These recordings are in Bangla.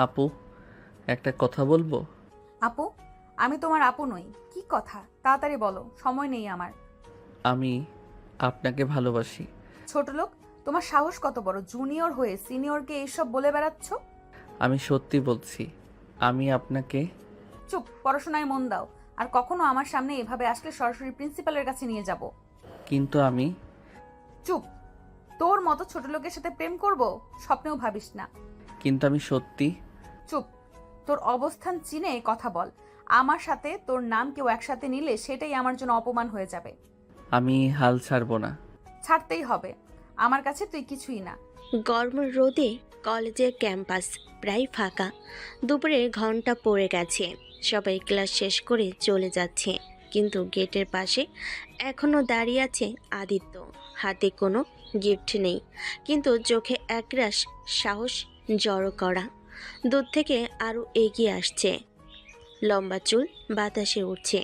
আপু, একটা কথা বলবো? আপু? আমি তোমার আপু নই। কি কথা, তাড়াতাড়ি বলো, সময় নেই আমার। আমি আপনাকে ভালোবাসি। ছোট লোক, তোমার সাহস কত বড়, জুনিয়র হয়ে সিনিয়রকে এইসব বলে বেড়াচ্ছ? আমি সত্যি বলছি, আমি আপনাকে। চুপ, পড়াশোনায় মন দাও। আর কখনো আমার সামনে এভাবে আসলে সরাসরি প্রিন্সিপালের কাছে নিয়ে যাব। কিন্তু আমি। চুপ। তোর মতো ছোট লোকের সাথে প্রেম করব স্বপ্নেও ভাবিস না। কিন্তু আমি সত্যি। চুপ। তোর অবস্থান চিনে কথা বল। আমার সাথে তোর নাম কেউ একসাথে নিলে সেটাই আমার জন্য অপমান হয়ে যাবে। আমি হাল ছাড়বো না। ছাড়তেই হবে। আমার কাছে তুই কিছুই না। গরম রোদে কলেজের ক্যাম্পাস প্রায় ফাঁকা। দুপুরে ঘন্টা পড়ে গেছে, সবাই ক্লাস শেষ করে চলে যাচ্ছে, কিন্তু গেটের পাশে এখনো দাঁড়িয়ে আছে আদিত্য। হাতে কোনো গিফট নেই, কিন্তু চোখে একরাশ সাহস জড়ো করা। দূর থেকে আরও এগিয়ে আসছে, লম্বা চুল বাতাসে উঠছে,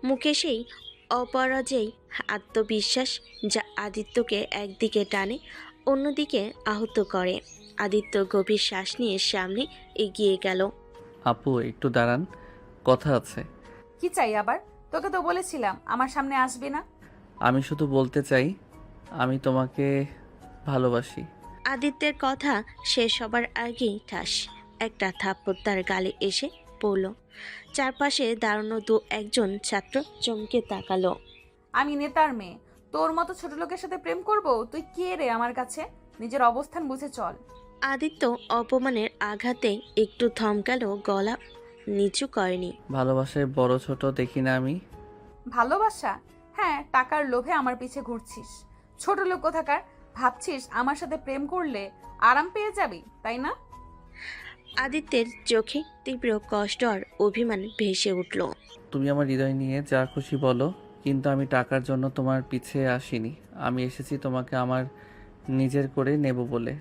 মুখে সেই অপরাজেয় আত্মবিশ্বাস যা আদিত্যকে একদিকে টানে, অন্যদিকে আহত করে। আদিত্য গভীর শ্বাস নিয়ে সামনে এগিয়ে গেল। আপু, একটু দাঁড়ান, কথা আছে। কি চাই আবার? তোকে তো বলেছিলাম আমার সামনে আসবি না। আমি শুধু বলতে চাই, আমি তোমাকে ভালোবাসি। আদিত্যের কথা শেষ হবার আগেই ঠাস একটা থাপ্পড় তার গালে এসে পড়ল। চারপাশে দাঁড়ানো দু একজন ছাত্র চমকে তাকালো। আমি নেতার মেয়ে, তোর মতো ছোট লোকের সাথে প্রেম করব? তুই কে রে আমার কাছে? নিজের অবস্থান বুঝে চল। আদিত্য অপমানের আঘাতে একটু থমকালো, গলা নিচু করেনি। ভালোবাসায় বড় ছোট দেখি না আমি। ভালোবাসা? হ্যাঁ, টাকার লোভে আমার পিছে ঘুরছিস। ছোট লোক কোথাকার। ভাবছিস আমার সাথে প্রেম করলে আরাম পেয়ে যাবি, তাই না? আদিত্যের চোখে তীব্র কষ্ট আর অভিমান ভেসে উঠল। তুমি আমার হৃদয় নিয়ে যা খুশি বলো, কিন্তু আমি টাকার জন্য তোমার পিছে আসিনি। আমি এসেছি তোমাকে আমার নিজের করে নেব বলে।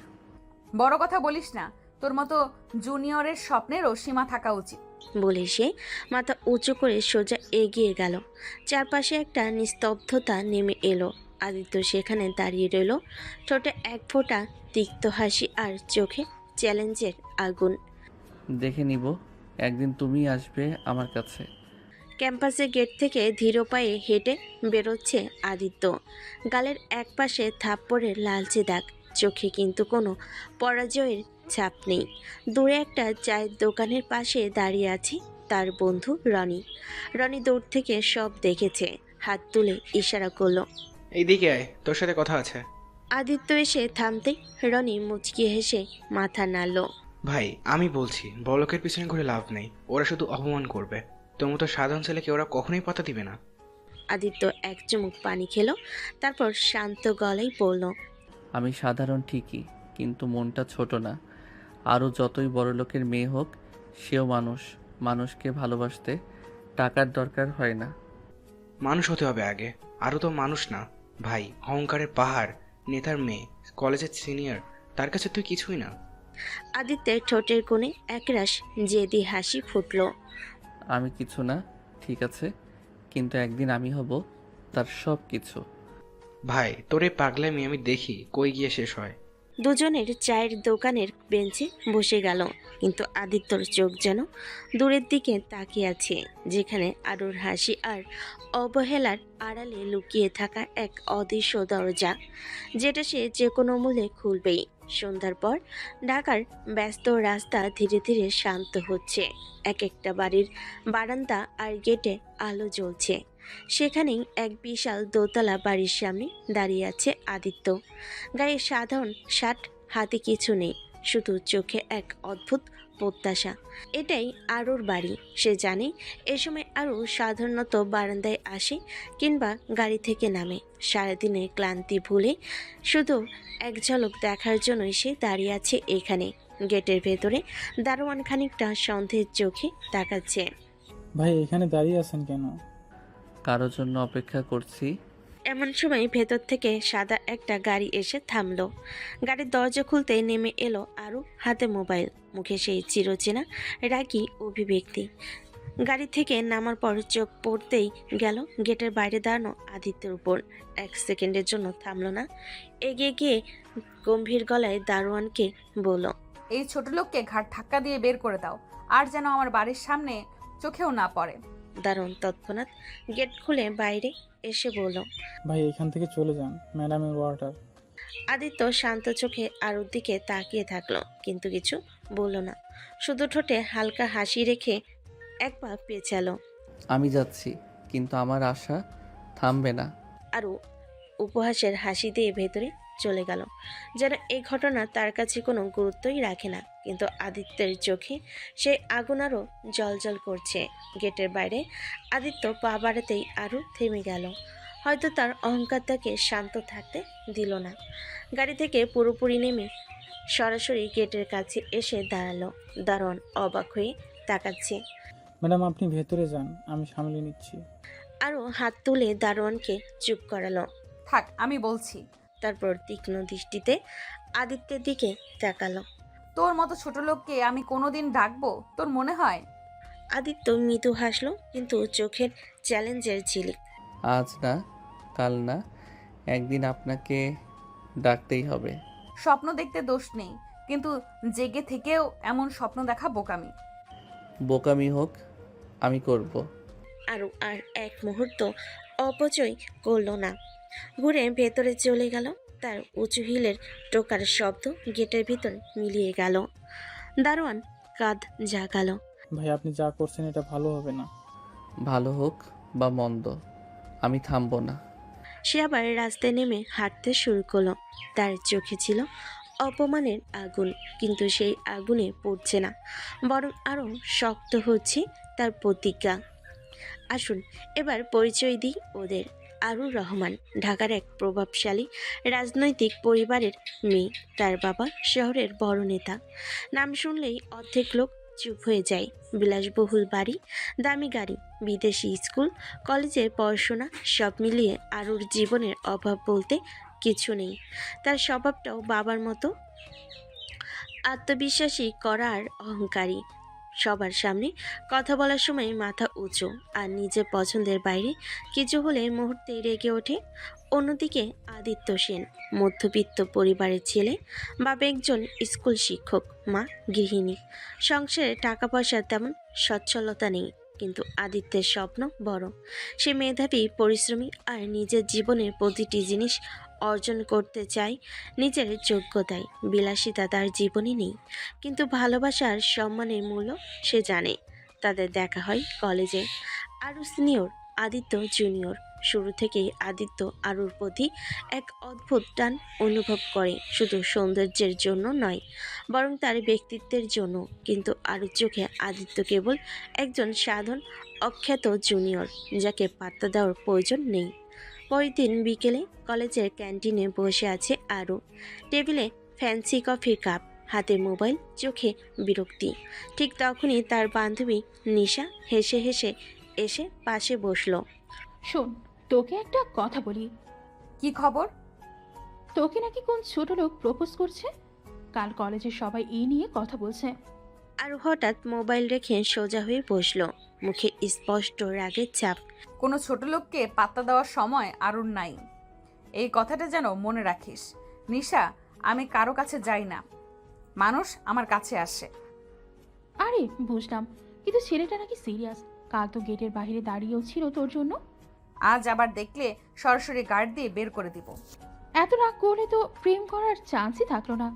বড় কথা বলিস না। তোর মতো জুনিয়রের স্বপ্নেরও সীমা থাকা উচিত। বলে সে মাথা উঁচু করে সোজা এগিয়ে গেল। চারপাশে একটা নিস্তব্ধতা নেমে এলো। আদিত্য সেখানে দাঁড়িয়ে রইল, ঠোঁটে এক ফোঁটা তিক্ত হাসি আর চোখে চ্যালেঞ্জের আগুন। দেখে নিব, একদিন তুমি আসবে আমার কাছে। ক্যাম্পাসের গেট থেকে ধীর পায়ে হেঁটে বেরোচ্ছে আদিত্য। গালের একপাশে থাপ্পড়ের লালচে দাগ, চোখে কিন্তু কোনো পরাজয়ের ছাপ নেই। দূরে একটা চায়ের দোকানের পাশে দাঁড়িয়ে আছে তার বন্ধু রনি। রনি দূর থেকে সব দেখেছে, হাত তুলে ইশারা করলো। এইদিকে আয়, তোর সাথে কথা আছে। আদিত্য এসে থামতেই রনি মুচকি হেসে মাথা নাড়ল। ভাই, আমি বলছি বড়লোকের পিছনে ঘুরে লাভ নেই, ওরা শুধু অপমান করবে। তোর মতো সাধারণ ছেলেকে ওরা কখনোই পাত্তা দিবে না। আদিত্য এক চুমুক পানি খেলো, তারপর শান্ত গলায় বলল। আমি সাধারণ ঠিকই, কিন্তু মনটা ছোট না। আরও যতই বড় লোকের মেয়ে হোক, সেও মানুষ। মানুষকে ভালোবাসতে টাকার দরকার হয় না। মানুষ হতে হবে আগে, আরও তো মানুষ না। ভাই, অহংকারের পাহাড়, নেতার মেয়ে, কলেজের সিনিয়র, তার কাছে তুই কিছুই না। আদিত্যের ঠোঁটের কোণে একরাশ জেদি হাসি ফুটল। আমি কিছু না, ঠিক আছে, কিন্তু একদিন আমি হব তার সব কিছু। ভাই, তোর এই পাগলামি আমি দেখি কই গিয়ে শেষ হয়। দুজনের চায়ের দোকানের বেঞ্চে বসে গেল, কিন্তু আদিত্যর চোখ যেন দূরের দিকে তাকিয়ে আছে, যেখানে আরুর হাসি আর অবহেলার আড়ালে লুকিয়ে থাকা এক অদৃশ্য দরজা, যেটা সে যে কোনো মূল্যে খুলবেই। সন্ধ্যার পর ঢাকার ব্যস্ত রাস্তা ধীরে ধীরে শান্ত হচ্ছে। এক একটা বাড়ির বারান্দা আর গেটে আলো জ্বলছে। সেখানেই এক বিশাল দোতলা বাড়ির সামনে দাঁড়িয়ে আছে আদিত্য। গায়ে সাধারণ শার্ট, হাতে কিছু নেই, শুধু চোখে এক অদ্ভুত প্রত্যাশা। এটাই আরুর বাড়ি। সে জানে এ সময় আরু সাধারণত বারান্দায় আসে কিংবা গাড়ি থেকে নামে। সারাদিনের ক্লান্তি ভুলে শুধু এক ঝলক দেখার জন্যই সে দাঁড়িয়ে আছে এখানে। গেটের ভেতরে দারোয়ান খানিকটা সন্দেহের চোখে তাকাচ্ছে। ভাই, এখানে দাঁড়িয়ে আছেন কেন? কারোর জন্য অপেক্ষা করছি। এমন সময় ভেতর থেকে সাদা একটা গাড়ি এসে থামলো। গাড়ির দরজা খুলতে নেমে এলো আরু, হাতে মোবাইল, মুখে সেই চিরচেনা রাগী অভিব্যক্তি। গাড়ি থেকে নামার পর চোখ পড়তেই গেল গেটের বাইরে দাঁড়ানো আদিত্যের উপর। এক সেকেন্ডের জন্য থামলো না, এগিয়ে গিয়ে গম্ভীর গলায় দারোয়ানকে বলল। এই ছোট লোককে ঘাট ধাক্কা দিয়ে বের করে দাও, আর যেন আমার বাড়ির সামনে চোখেও না পড়ে। দারুণ তৎক্ষণাৎ গেট খুলে বাইরে এসে বলল। ভাই এখান থেকে চলে যান, ম্যাডামের ওয়াটার। আদিত্য শান্ত চোখে আরুর দিকে তাকিয়ে থাকলো, কিন্তু কিছু বলল না। শুধু ঠোঁটে হালকা হাসি রেখে এক পা পেঁচালো। আমি যাচ্ছি, কিন্তু আমার আশা থামবে না। আরু উপহাসের হাসি দিয়ে ভেতরে চলে গেল, যেন এই ঘটনা তার কাছে কোনো গুরুত্বই রাখে না। কিন্তু আদিত্যের চোখে সেই আগুন আরও জ্বলজ্বল করছে। গেটের বাইরে আদিত্য পা বাড়াতেই আরু থেমে গেল। হয়তো তার অহংকার তাকে শান্ত থাকতে দিল না। গাড়ি থেকে পুরোপুরি নেমে সরাসরি গেটের কাছে এসে দাঁড়ালো। দারোয়ান অবাক হয়ে তাকাচ্ছে। ম্যাডাম আপনি ভেতরে যান, আমি সামলে নিচ্ছি। আরও হাত তুলে দারোয়ানকে চুপ করালো। থাক, আমি বলছি। তারপর তীক্ষ্ণ দৃষ্টিতে আদিত্যের দিকে তাকালো। তোর মতো ছোট লোককে আমি কোনোদিন ডাকবো, তোর মনে হয়? আদিত্য মৃদু হাসলো, কিন্তু চোখের চ্যালেঞ্জের ঝিলিক। আজ না, কাল না, একদিন আপনাকে ডাকতেই হবে। স্বপ্ন দেখতে দোষ নেই, কিন্তু জেগে থেকেও এমন স্বপ্ন দেখা বোকামি। বোকামি হোক, আমি করব। আরও আর এক মুহূর্ত অপচয় করলো না। ঘুরে ভেতরে চলে গেল। তার উঁচু হিলের টোকার শব্দ গেটের ভিতর মিলিয়ে গেল। দারোয়ান কাঁধ জাগালো। ভাই আপনি যা করছেন এটা ভালো হবে না। ভালো হোক বা মন্দ, আমি থামবো না। সে আবার রাস্তায় নেমে হাঁটতে শুরু করলো। তার চোখে ছিল অপমানের আগুন, কিন্তু সেই আগুনে পড়ছে না, বরং আরও শক্ত হচ্ছে তার প্রতিজ্ঞা। আসুন এবার পরিচয় দিই ওদের। আরুর রহমান ঢাকার এক প্রভাবশালী রাজনৈতিক পরিবারের মেয়ে। তার বাবা শহরের বড় নেতা। নাম শুনলেই অর্ধেক লোক চুপ হয়ে যায়। বিলাসবহুল বাড়ি, দামি গাড়ি, বিদেশি স্কুল, কলেজে পড়াশোনা, সব মিলিয়ে আরুর জীবনের অভাব বলতে কিছু নেই। তার স্বভাবটাও বাবার মতো আত্মবিশ্বাসী, করা আর অহংকারী। সবার সামনে কথা বলার সময় মাথা উঁচু, আর নিজের পছন্দের বাইরে কিছু হলে মুহূর্তে রেগে ওঠে। অন্যদিকে আদিত্য সেন মধ্যবিত্ত পরিবারের ছেলে। বাবা একজন স্কুল শিক্ষক, মা গৃহিণী। সংসারে টাকা পয়সার তেমন সচ্ছলতা নেই, কিন্তু আদিত্যের স্বপ্ন বড়। সে মেধাবী, পরিশ্রমী, আর নিজের জীবনের প্রতিটি জিনিস অর্জন করতে চায় নিজের যোগ্যতায়। বিলাসিতা তার জীবনে নেই, কিন্তু ভালোবাসা আর সম্মানের মূল্য সে জানে। তাদের দেখা হয় কলেজে। আরু সিনিয়র, আদিত্য জুনিয়র। শুরু থেকেই আদিত্য আরুর প্রতি এক অদ্ভুত টান অনুভব করে, শুধু সৌন্দর্যের জন্য নয়, বরং তার ব্যক্তিত্বের জন্য। কিন্তু আরুর চোখে আদিত্য কেবল একজন সাধারণ অখ্যাত জুনিয়র, যাকে পাত্তা দেওয়ার প্রয়োজন নেই। পরের দিন বিকেলে কলেজের ক্যান্টিনে বসে আছে আরু। টেবিলে ফ্যান্সি কফির কাপ, হাতে মোবাইল, চোখে বিরক্তি। ঠিক তখনই তার বান্ধবী নিশা হেসে হেসে এসে পাশে বসলো। শোন, তোকে একটা কথা বলি। কি খবর? তোকে নাকি কোন ছোট লোক প্রপোজ করছে। কাল কলেজে সবাই এই নিয়ে কথা বলছে। আর হঠাৎ মোবাইল রেখে সোজা হয়ে বসলো, মুখে স্পষ্ট রাগের ছাপ। কোনো ছোট লোককে পাত্তা দেওয়ার সময় আরুর নাই, এই কথাটা যেন মনে রাখিস। নিশা, আমি কারো কাছে যাই না, মানুষ আমার কাছে আসে। আরে বুঝলাম, কিন্তু ছেলেটা নাকি সিরিয়াস। কাল তো গেটের বাইরে দাঁড়িয়েও ছিল তোর জন্য। আজ আবার দেখলে সরাসরি গার্ড দিয়ে বের করে দিব। এত রাগ করলে তো প্রেম করার চান্সই থাকলো না।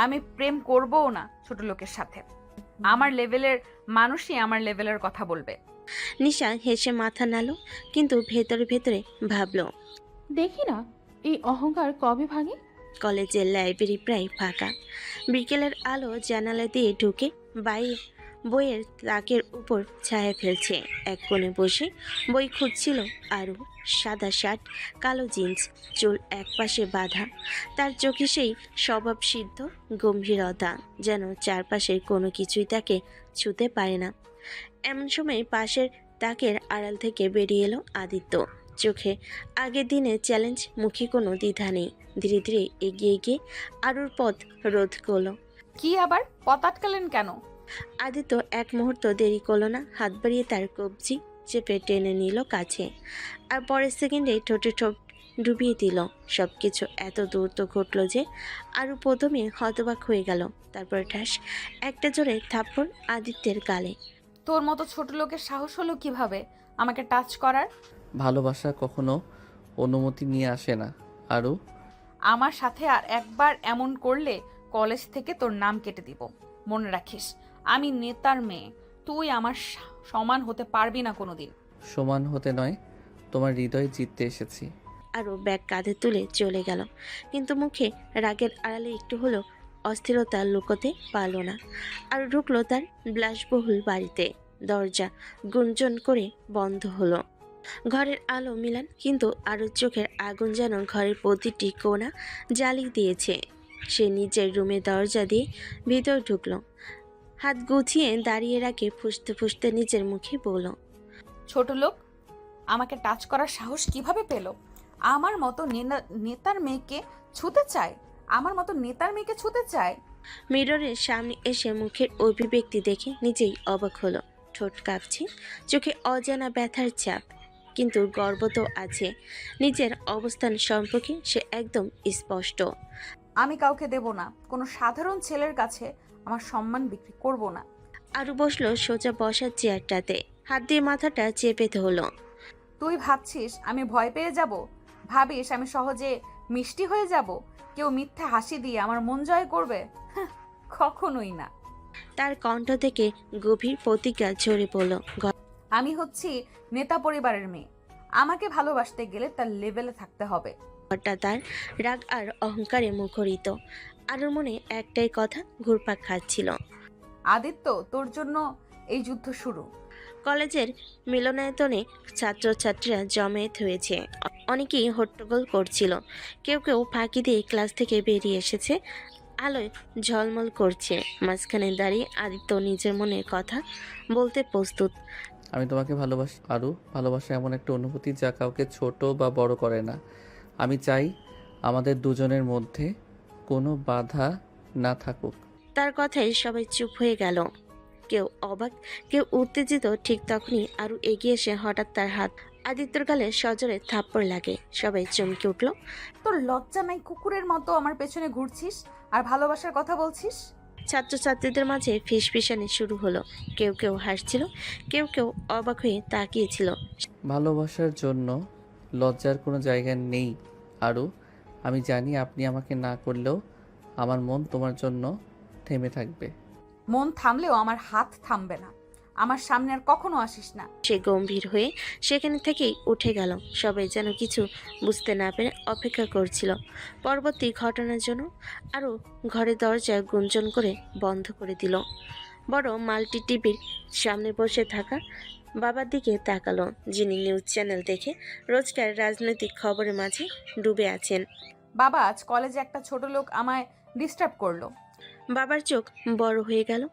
আমি প্রেম করবও না ছোট লোকের সাথে। আমার লেভেলের মানুষই আমার লেভেলের কথা বলবে। নিশা হেসে মাথা নাড়ল, কিন্তু ভেতরে ভেতরে ভাবল, দেখি না এই অহংকার কবে ভাঙে। কলেজের লাইব্রেরি প্রায় ফাঁকা। বিকেলের আলো জানালা দিয়ে ঢুকে বাইরে বইয়ের তাকের উপর ছায়া ফেলছে। এক কোণে বসে বই খুঁজছিল আরু। সাদা শার্ট, কালো জিন্স, চুল একপাশে বাঁধা। তার চোখে সেই স্বভাবসিদ্ধ গম্ভীরতা, যেন চারপাশের কোনো কিছুই তাকে ছুঁতে পারে না। এমন সময় পাশের তাকের আড়াল থেকে বেরিয়ে এলো আদিত্য। চোখে আগের দিনে চ্যালেঞ্জ, মুখে কোনো দ্বিধা নেই। ধীরে ধীরে এগিয়ে গিয়ে আরুর পথ রোধ করলো। কি আবার পথ আটকালেন কেন? আদিত্য এক মুহূর্ত দেরি করলো না, হাত বাড়িয়ে তার কবজি চেপে টেনে নিল কাছে। আর পরের সেকেন্ডে ঠোঁটে ঠোঁট ডুবিয়ে দিল। সবকিছু এত দ্রুত ঘটল যে আরও প্রথমে হতবাক হয়ে গেল, তারপর ঠাস একটা জোরে থাপ্পড় আদিত্যের গালে। তোর মতো ছোট লোকের সাহস হলো কিভাবে আমাকে টাচ করার? ভালোবাসা কখনো অনুমতি নিয়ে আসে না আরু। আমার সাথে আর একবার এমন করলে কলেজ থেকে তোর নাম কেটে দিব। মনে রাখিস, আমি নেতার মেয়ে, তুই আমার সমান হতে পারবি না কোনোদিন। সমান হতে নয়, তোমার হৃদয় জিততে এসেছি। আরও ব্যাগ কাঁধে তুলে চলে গেল, কিন্তু মুখে রাগের আড়ালে একটু হলেও অস্থিরতা লুকোতে পারল না। আর ঢুকলো তার বিলাসবহুল বাড়িতে। দরজা গুঞ্জন করে বন্ধ হলো। ঘরের আলো মিলান, কিন্তু আরও চোখের আগুন যেন ঘরের প্রতিটি কোণা জ্বালিয়ে দিয়েছে। সে নিজের রুমে দরজা দিয়ে ভিতর ঢুকলো, হাত গুছিয়ে দাঁড়িয়ে রাখে, ফুঁসতে ফুঁসতে নিজের মুখে বলল, ছোট লোক আমাকে টাচ করার সাহস কিভাবে পেল? আমার মতো নেতার মেয়েকে ছুতে চায়? আমার মতো নেতার মেয়েকে ছুতে চায়? মিররের সামনে এসে মুখের অভিব্যক্তি দেখে নিজেই অবাক হলো। ঠোঁট কাঁপছে, চোখে অজানা ব্যথার চাপ, কিন্তু গর্ব তো আছে। নিজের অবস্থান সম্পর্কে সে একদম স্পষ্ট। আমি কাউকে দেব না, কোনো সাধারণ ছেলের কাছে আমার সম্মান বিক্রি করব না। আরও বসলো সোজা বসার চেয়ারটাতে, হাত দিয়ে মাথাটা চেপে ধরল। তুই ভাবছিস আমি ভয় পেয়ে যাব? ভাবিস আমি সহজে মিষ্টি হয়ে যাব? কেউ মিথ্যা হাসি দিয়ে আমার মন জয় করবে? হাহ, কখনোই না। তার কণ্ঠ থেকে গভীর প্রতিজ্ঞা ঝরে পড়ল। আমি হচ্ছি নেতা পরিবারের মেয়ে। আমাকে ভালোবাসতে গেলে তার লেভেলে থাকতে হবে। ঘরটা তার রাগ আর অহংকারে মুখরিত। আরও মনে একটাই কথা ঘুরপাক খাচ্ছিল। আদিত্য, তোর জন্য এই যুদ্ধ শুরু। কলেজের মিলনায়তনে ছাত্রছাত্রীরা জমায়েত হয়েছে। অনেকেই হট্টগোল করছিল, কেউ কেউ ফাঁকি দিয়ে ক্লাস থেকে বেরিয়ে এসেছে। আলোয় ঝলমল করছে। মাঝখানে দাঁড়িয়ে আদিত্য নিজের মনের কথা বলতে প্রস্তুত। আমি তোমাকে ভালোবাসি আরু। ভালোবাসা এমন একটা অনুভূতি যা কাউকে ছোট বা বড় করে না। আমি চাই আমাদের দুজনের মধ্যে কোনো বাধা না থাকুক। তার কথায় সবাই চুপ হয়ে গেল, কেউ অবাক, কেউ উত্তেজিত। ঠিক তখনই আরও এগিয়ে এসে হঠাৎ তার হাত আদিত্যর গালে সজোরে থাপ্পড় লাগে। সবাই চমকে উঠল। তোর লজ্জা নাই? কুকুরের মতো আমার পেছনে ঘুরছিস আর ভালোবাসার কথা বলছিস? ছাত্রছাত্রীদের মাঝে ফিসফিসানি শুরু হলো। কেউ কেউ হাসছিল, কেউ কেউ অবাক হয়ে তাকিয়েছিল। ভালোবাসার জন্য লজ্জার কোনো জায়গা নেই আরু। আমি জানি আপনি আমাকে না করলেও আমার মন তোমার জন্য থেমে থাকবে। মন থামলেও আমার হাত থামবে না। আমার সামনে আর কখনো আসিস না। সে গম্ভীর হয়ে সেখানে থেকেই উঠে গেল। সবাই যেন কিছু বুঝতে না পেরে অপেক্ষা করছিল পরবর্তী ঘটনার জন্য। আরও ঘরের দরজা গুঞ্জন করে বন্ধ করে দিল। বড় মাল্টি টিভির সামনে বসে থাকা বাবার দিকে তাকালো, যিনি নিউজ চ্যানেল দেখে রোজকার রাজনৈতিক খবরের মাঝে ডুবে আছেন। বাবা, আজ কলেজে একটা ছোট লোক আমায় ডিস্টার্ব করলো। বাবার চোখ বড় হয়ে গেল।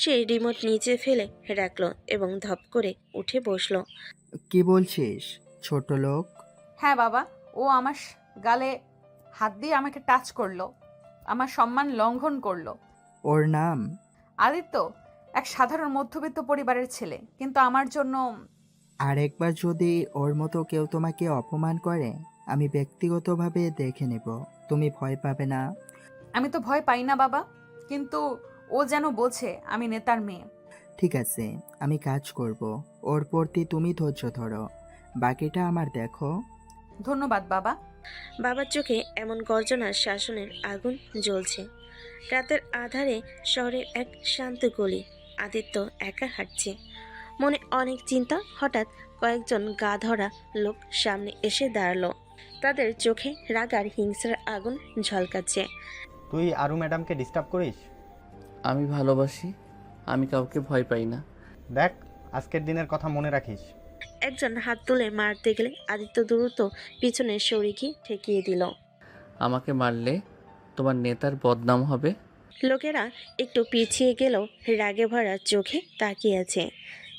সে রিমোট নিচে ফেলে রাখলো এবং ধপ করে উঠে বসলো। কি বলছিস ছোট লোক? হ্যাঁ বাবা, ও আমার গালে হাত দিয়ে আমাকে টাচ করলো, আমার সম্মান লঙ্ঘন করলো। ওর নাম? আদিত্য এক সাধারণ মধ্যবিত্ত পরিবারের ছেলে, কিন্তু আমার জন্য। আরেকবার যদি ওর মতো কেউ তোমাকে অপমান করে আমি ব্যক্তিগতভাবে দেখে নেব। তুমি ভয় পাবে না? আমি তো ভয় পাই না বাবা, কিন্তু ও যেন বোঝে আমি নেতার মেয়ে। ঠিক আছে, আমি কাজ করব। ওর প্রতি তুমি ধৈর্য ধরো, বাকিটা আমার দেখো। ধন্যবাদ বাবা। বাবার চোখে এমন গর্জনার শাসনের আগুন জ্বলছে। রাতের আধারে শহরের এক শান্ত গলি। আদিত্য একা হাঁটছে, মনে অনেক চিন্তা। হঠাৎ কয়েকজন গা ধরা লোক সামনে এসে দাঁড়ালো। তাদের চোখে রাগ আর হিংসার আগুন ঝলকাচ্ছে। তুই আরু ম্যাডামকে ডিস্টার্ব করিস? আমি ভালোবাসি, আমি কাউকে ভয় পাই না। দেখ, আজকের দিনের কথা মনে রাখিস। একজন হাত তুলে মারতে গেলে আদিত্য দ্রুত পিছনে সরে গিয়ে ঠেকিয়ে দিল। আমাকে মারলে তোমার নেতার বদনাম হবে। লোকেরা একটু পিছিয়ে গেলেও রাগে ভরা চোখে তাকিয়ে আছে।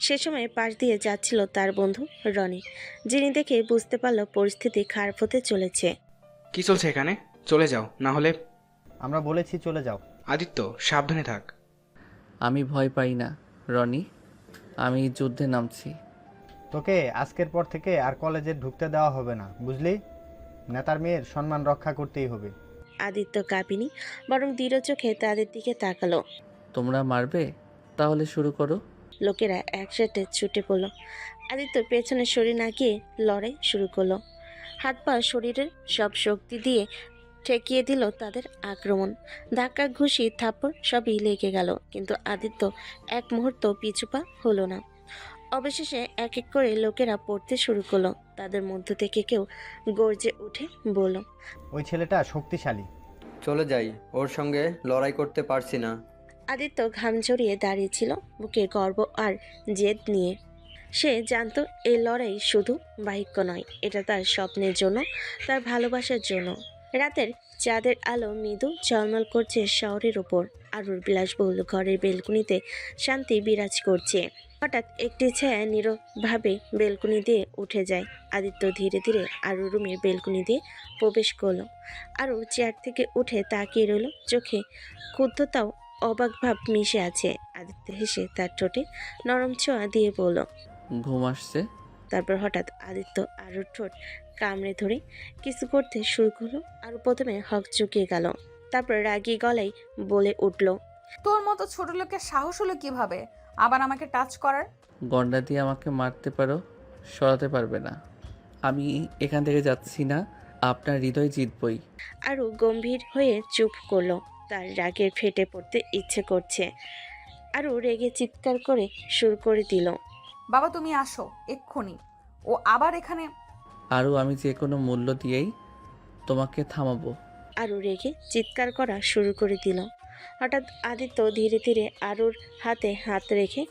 সে সময় পাশ দিয়ে যাচ্ছিল তার বন্ধু রনি, যিনি দেখে বুঝতে পারল পরিস্থিতি খারাপ হতে চলেছে। কি চলছে এখানে? চলে যাও, না হলে। আমরা বলেছি চলে যাও। আদিত্য, সাবধানে থাক। আমি ভয় পাই না রনি, আমি যুদ্ধে নামছি। তোকে আজকের পর থেকে আর কলেজে ঢুকতে দেওয়া হবে না, বুঝলি? নেতার মেয়ের সম্মান রক্ষা করতেই হবে। আদিত্য কাঁপিনি, বরং দৃঢ় চোখে তাদের দিকে তাকালো। তোমরা মারবে? তাহলে শুরু করো। লোকেরা একসাথে ছুটে পড়ল। আদিত্য পেছনে সরে না গিয়ে লড়াই শুরু করলো। হাত পা শরীরের সব শক্তি দিয়ে ঠেকিয়ে দিল তাদের আক্রমণ। ধাক্কা, ঘুষি, থাপ্পড় সবই লেগে গেল, কিন্তু আদিত্য এক মুহূর্ত পিছুপা হলো না। অবশেষে এক এক করে লোকেরা পড়তে শুরু করলো। তাদের মধ্য থেকে কেউ গর্জে উঠে বলল, ওই ছেলেটা শক্তিশালী। চলে যাই, ওর সঙ্গে লড়াই করতে পারছি না। আদিত্য ঘাম ঝরিয়ে দাঁড়িয়েছিল, বুকে গর্ব আর জেদ নিয়ে। সে জানতো এই লড়াই শুধু বাহিক্য নয়, এটা তার স্বপ্নের জন্য, তার ভালোবাসার জন্য। রাতের চাঁদের আলো মৃদু ঝলমল করছে শহরের ওপর। আরুর বিলাসবহুল ঘরের বেলকুনিতে শান্তি বিরাজ করছে। হঠাৎ একটি ছায়া নীরবভাবে বেলকুনি দিয়ে উঠে যায়। আদিত্য ধীরে ধীরে আরুর রুমের বেলকুনি দিয়ে প্রবেশ করলো। আরু চেয়ার থেকে উঠে তাকিয়ে রইল, চোখে ক্ষুব্ধতাও অবাক ভাব মিশে আছে। আদিত্য হেসে তার ঠোঁটে নরম ছোঁয়া দিয়ে বলল। ঘুম আসছে? তারপর হঠাৎ আদিত্য আরুর ঠোঁট কামড়ে ধরে কিছু করতে শুরু করলো। আরু প্রথমে হক চুকিয়ে গেল, তারপর রাগী গলায় বলে উঠল, তোর মতো ছোট লোকের সাহস হলো কিভাবে আবার আমাকে টাচ করার? গন্ডা দিয়ে আমাকে মারতে পারো, সরাতে পারবে না। আমি এখান থেকে যাচ্ছি না, আপনার হৃদয় জিতবই। আরু গম্ভীর হয়ে চুপ করলো। তার রাগের ফেটে পড়তে ইচ্ছে করছে। আরু রেগে চিৎকার করে শুরু করে দিল, বাবা তুমি আসো এক্ষুনি, ও আবার এখানে। আরও আমি যে কোনো মূল্য দিয়েই তোমাকে থামাবো। আরু রেগে চিৎকার করা শুরু করে দিল। হঠাৎ আদিত্য ধীরে ধীরে আরুর হাতে হাত রেখে,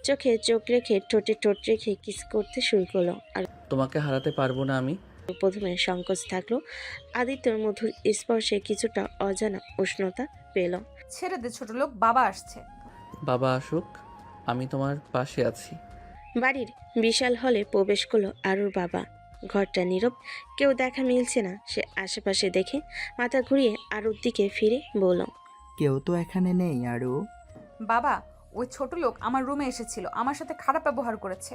চোখে চোখ রেখে, ঠোঁটে ঠোঁট রেখে কিস করতে শুরু করলো। আর তোমাকে হারাতে পারবো না আমি। প্রথমে সংকোচ থাকলো, আদিত্যর মধুর স্পর্শে কিছুটা অজানা উষ্ণতা পেল। ছেড়ে দে ছোট লোক, বাবা আসছে। বাবা আসুক, আমি তোমার পাশে আছি। বাড়ির বিশাল হলে প্রবেশ করলো আরুর বাবা। ঘরটা নীরব, কেউ দেখা মিলছে না। সে আশেপাশে দেখে মাথা ঘুরিয়ে আরুর দিকে ফিরে বলল, কেউ তো এখানে নেই আরু। বাবা, ওই ছোট লোক আমার রুমে এসেছিল, আমার সাথে খারাপ ব্যবহার করেছে।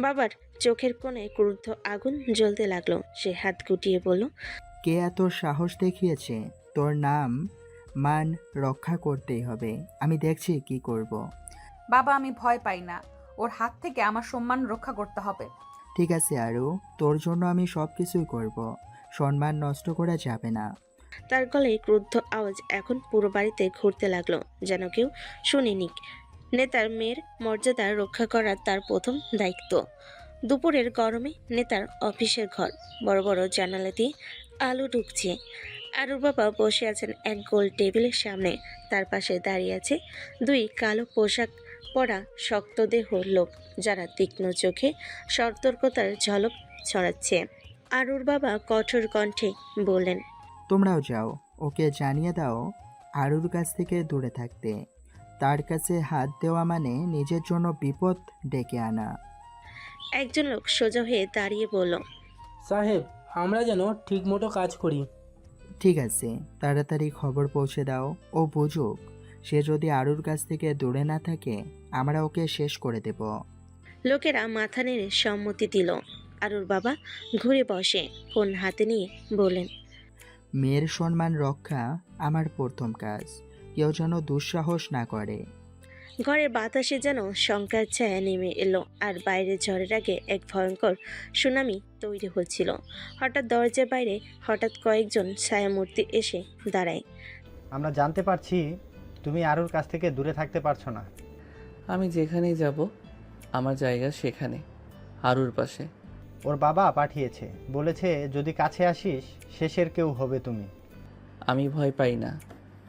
বাবার চোখের কোণে ক্রুদ্ধ আগুন জ্বলতে লাগলো। সে হাত গুটিয়ে বলল, কে এত সাহস দেখিয়েছে? তোর নাম মান রক্ষা করতেই হবে, আমি দেখছি কি করব। বাবা আমি ভয় পাই না, ওর হাত থেকে আমার সম্মান রক্ষা করতে হবে। ঠিক আছে আরু, তোর জন্য আমি সব কিছুই করব, সম্মান নষ্ট করা যাবে না। তার গলায় ক্রুদ্ধ আওয়াজ এখন পুরো বাড়িতে ঘুরতে লাগলো, যেন কেউ শুনিনি। নেতার মেয়ের মর্যাদা রক্ষা করা তার প্রথম দায়িত্ব। দুপুরের গরমে নেতার অফিসের ঘর, বড় বড় জানালা দিয়ে আলো ঢুকছে। আরুর বাবা বসে আছেন এক গোল টেবিলের সামনে। তার পাশে দাঁড়িয়ে আছে দুই কালো পোশাক পরা শক্তদেহ লোক, যারা তীক্ষ্ণ চোখে সতর্কতার ঝলক ছড়াচ্ছে। আরুর বাবা কঠোর কণ্ঠে বললেন, তোমরাও যাও, ওকে জানিয়ে দাও আরুর কাছ থেকে দূরে থাকতে। তার কাছে হাত দেওয়া মানে নিজের জন্য বিপদ ডেকে আনা। একজন লোক সোজা হয়ে দাঁড়িয়ে বলল, সাহেব, আমরা যেন ঠিকমতো কাজ করি। ঠিক আছে, তাড়াতাড়ি খবর পৌঁছে দাও, ও বুঝুক। সে যদি আরুর কাছ থেকে দূরে না থাকে, আমরা ওকে শেষ করে দেব। লোকেরা মাথা নেড়ে সম্মতি দিল। আরুর বাবা ঘুরে বসে ফোন হাতে নিয়ে বললেন, মেয়ের সম্মান রক্ষা আমার প্রথম কাজ, কেউ যেন দুঃসাহস না করে। ঘরের বাতাসে যেন শঙ্কার ছায়া নেমে এলো, আর বাইরে ঝড়ের আগে এক ভয়ঙ্কর সুনামি তৈরি হচ্ছিল। হঠাৎ দরজার বাইরে হঠাৎ কয়েকজন ছায়ামূর্তি এসে দাঁড়ায়। আমরা জানতে পারছি তুমি আরুর কাছ থেকে দূরে থাকতে পারছো না। আমি যেখানেই যাব আমার জায়গা সেখানে, আরুর পাশে। ওর বাবা পাঠিয়েছে, বলেছে যদি কাছে আসিস শেষের কেউ হবে তুমি। আমি ভয় পাই না,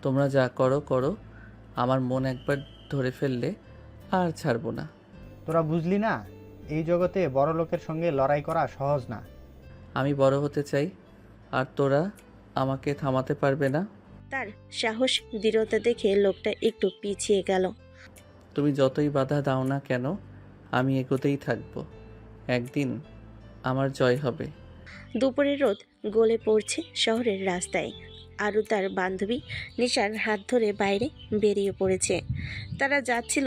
তোমরা যা করো করো, আমার মন একবার ধরে ফেললে আর ছাড়বো না। তোরা বুঝলি না, এই জগতে বড় লোকের সঙ্গে লড়াই করা সহজ না। আমি বড় হতে চাই, আর তোরা আমাকে থামাতে পারবে না। তার সাহস দৃঢ়তা দেখে লোকটা একটু পিছিয়ে গেল। তুমি যতই বাধা দাও না কেন, আমি এগোতেই থাকবো। একদিন আমার জয় হবে। দুপুরের রোদ গলে পড়ছে শহরের রাস্তায়। আরু তার বান্ধবী নিশার হাত ধরে বাইরে বেরিয়ে পড়েছে। তারা যাচ্ছিল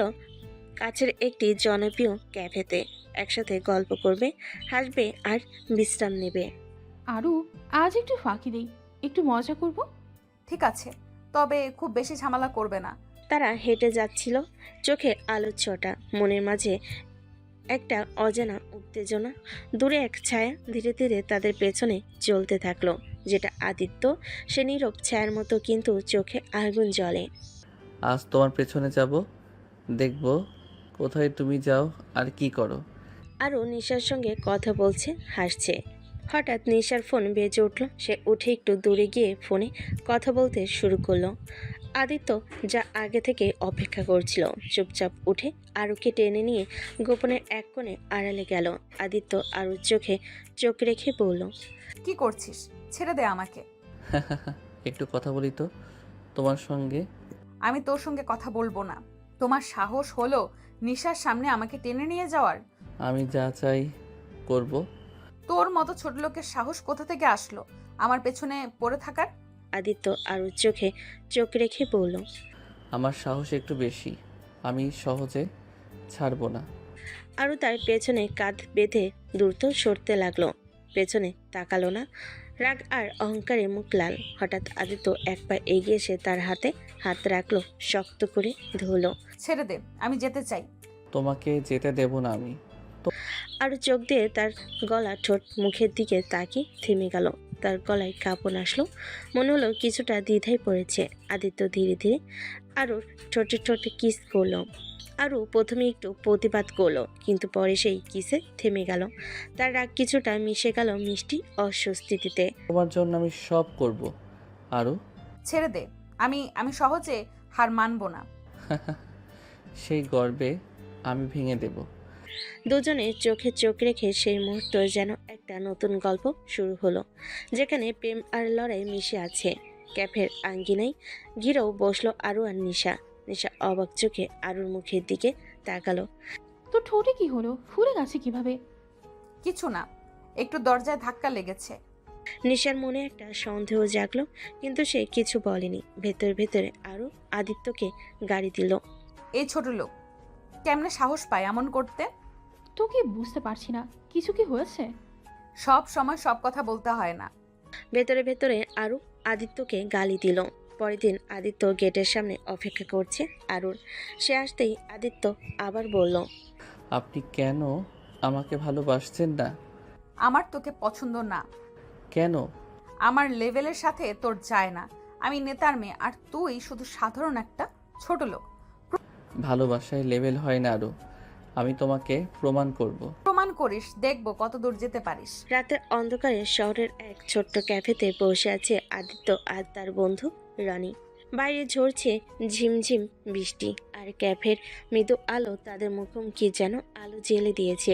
কাছের একটি জনপ্রিয় ক্যাফেতে। একসাথে গল্প করবে, হাসবে আর বিশ্রাম নেবে। আরু, আজ একটু ফাঁকি দেই, একটু মজা করব। ঠিক আছে, তবে খুব বেশি ঝামেলা করবে না। তারা হেঁটে যাচ্ছিল, চোখে আলোর ছটা, মনের মাঝে একটা অজানা উত্তেজনা। দূরে এক ছায়া ধীরে ধীরে তাদের পেছনে চলতে থাকলো, যেটা আদিত্য। সে নীরব ছায়ার মতো, কিন্তু চোখে আগুন জ্বলে। আজ তোমার পেছনে যাব, দেখব কোথায় তুমি যাও আর কি করো। আরও নিশার সঙ্গে কথা বলছে, হাসছে। হঠাৎ নিশার ফোন বেজে উঠল। সে উঠে একটু দূরে গিয়ে ফোনে কথা বলতে শুরু করলো। আদিত্য যা আগে থেকে অপেক্ষা করছিল, চুপচাপ উঠে আরুকে টেনে নিয়ে গোপনের এক কোণে আড়ালে গেল। আদিত্য আরুর চোখে চোখ রেখে বলল, কি করছিস? ছেড়ে দে আমাকে। একটু কথা বলি তো তোমার সঙ্গে। আমি তোর সঙ্গে কথা বলবো না। তোমার সাহস হলো নিশার সামনে আমাকে টেনে নিয়ে যাওয়ার? আমি যা চাই করব। তোর মতো ছোট লোকের সাহস কোথা থেকে আসলো আমার পেছনে পড়ে থাকার? আদিত্য আরুর চোখে চোখ রেখে বলল, আমার সাহস একটু বেশি, আমি সহজে ছাড়বো না। আরু তার পেছনে কাঁধ বেঁধে দ্রুত সরতে লাগলো। পেছনে তাকালো না। রাগ আর অহংকারে মুখ লাল। হঠাৎ আদিত্য এক পা এগিয়ে এসে তার হাতে হাত রাখলো, শক্ত করে ধরলো। ছেড়ে দে, আমি যেতে চাই। তোমাকে যেতে দেব না আমি। আরু চোখ দিয়ে তার গলা, ঠোঁট, মুখের দিকে তাকিয়ে থেমে গেল। তার গলায় কাঁপন আসলো, মনে হলো কিছুটা দ্বিধায় পড়েছে। আদিত্য ধীরে ধীরে আরুর ঠোঁটে ঠোঁটে কিস করলো। আরু প্রথমে একটু প্রতিবাদ করলো, কিন্তু পরে সেই কিসে থেমে গেল। তার রাগ কিছুটা মিশে গেল মিষ্টি অস্বস্তিতে। তোমার জন্য আমি সব করব। আরও ছেড়ে দে, আমি সহজে হার মানবো না। সেই গর্বে আমি ভেঙে দেব। দুজনে চোখে চোখ রেখে সেই মুহূর্ত যেন একটা নতুন গল্প শুরু হলো, যেখানে প্রেম আর লড়াই মিশে আছে। ক্যাফের আঙ্গিনায় ঘিরেও বসলো আরু আর নিশা। নিশা অবাক চোখে আরুর মুখের দিকে তাকালো। তোর ঠোঁটে কি হলো? ফুলে গেছে কিভাবে? কিছু না, একটু দরজায় ধাক্কা লেগেছে। নিশার মনে একটা সন্দেহ জাগলো, কিন্তু সে কিছু বলেনি। ভেতরে ভেতরে আরু আদিত্যকে গাড়ি দিল। এই ছোট লোক কেমনে সাহস পায় এমন করতে? তোকে বুঝতে পারছি না, কিছু কি হয়েছে? সব সময় সব কথা বলতে হয় না। ভেতরে ভেতরে আরু আদিত্যকে গালি দিল। পরের দিন আদিত্য গেটের সামনে অপেক্ষা করছে আরুর। সে আসতেই আদিত্য আবার বলল, আপনি কেন আমাকে ভালোবাসছেন না? আমার তোকে পছন্দ না। কেন? আমার লেভেলের সাথে তোর যায় না। আমি নেতার মেয়ে, আর তুই শুধু সাধারণ একটা ছোট লোক। ভালোবাসায় লেভেল হয় না আরও, আমি তোমাকে প্রমাণ করব। প্রমাণ করিস, দেখবো কত দূর যেতে পারিস। রাতের অন্ধকারে শহরের এক ছোট্ট ক্যাফেতে বসে আছে আদিত্য আর তার বন্ধু রনি। বাইরে ঝরছে ঝিমঝিম বৃষ্টি, আর ক্যাফের মৃদু আলো তাদের মুখোমুখি যেন আলো জ্বেলে দিয়েছে।